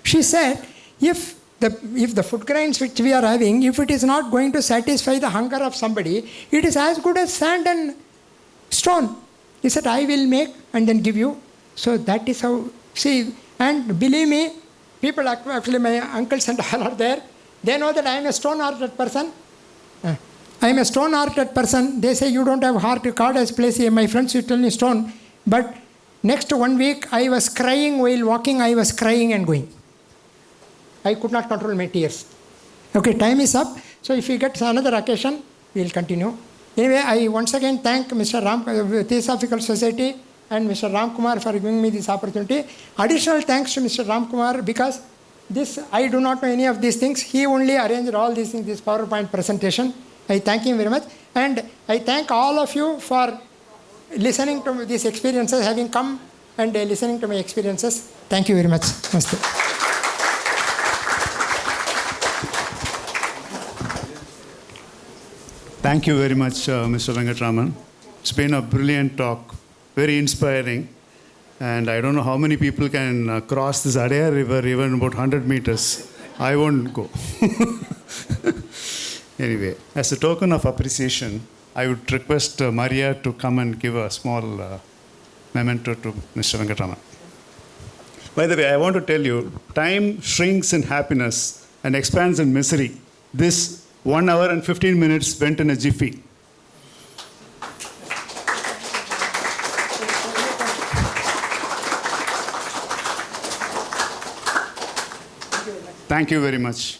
She said, if the food grains which we are having, if it is not going to satisfy the hunger of somebody, it is as good as sand and stone. He said, I will make and then give you. So that is how, see, and believe me, people, actually my uncles and all are there, they know that I am a stone-hearted person. I am a stone-hearted person. They say, you don't have heart, God has placed here. My friends used to tell me stone. But next 1 week, I was crying while walking. I was crying and going. I could not control my tears. Okay, time is up. So if we get another occasion, we will continue. Anyway, I once again thank Mr. Theosophical Society and Mr. Ramkumar for giving me this opportunity. Additional thanks to Mr. Ramkumar because this, I do not know any of these things. He only arranged all these things, this PowerPoint presentation. I thank him very much. And I thank all of you for listening to these experiences, having come and listening to my experiences. Thank you very much. Namaste. Thank you very much, Mr. Venkatraman. It's been a brilliant talk, very inspiring. And I don't know how many people can cross this Adaya River even about 100 meters. I won't go. Anyway, as a token of appreciation, I would request Maria to come and give a small memento to Mr. Venkatraman. By the way, I want to tell you, time shrinks in happiness and expands in misery. This 1 hour and 15 minutes went in a jiffy. Thank you very much.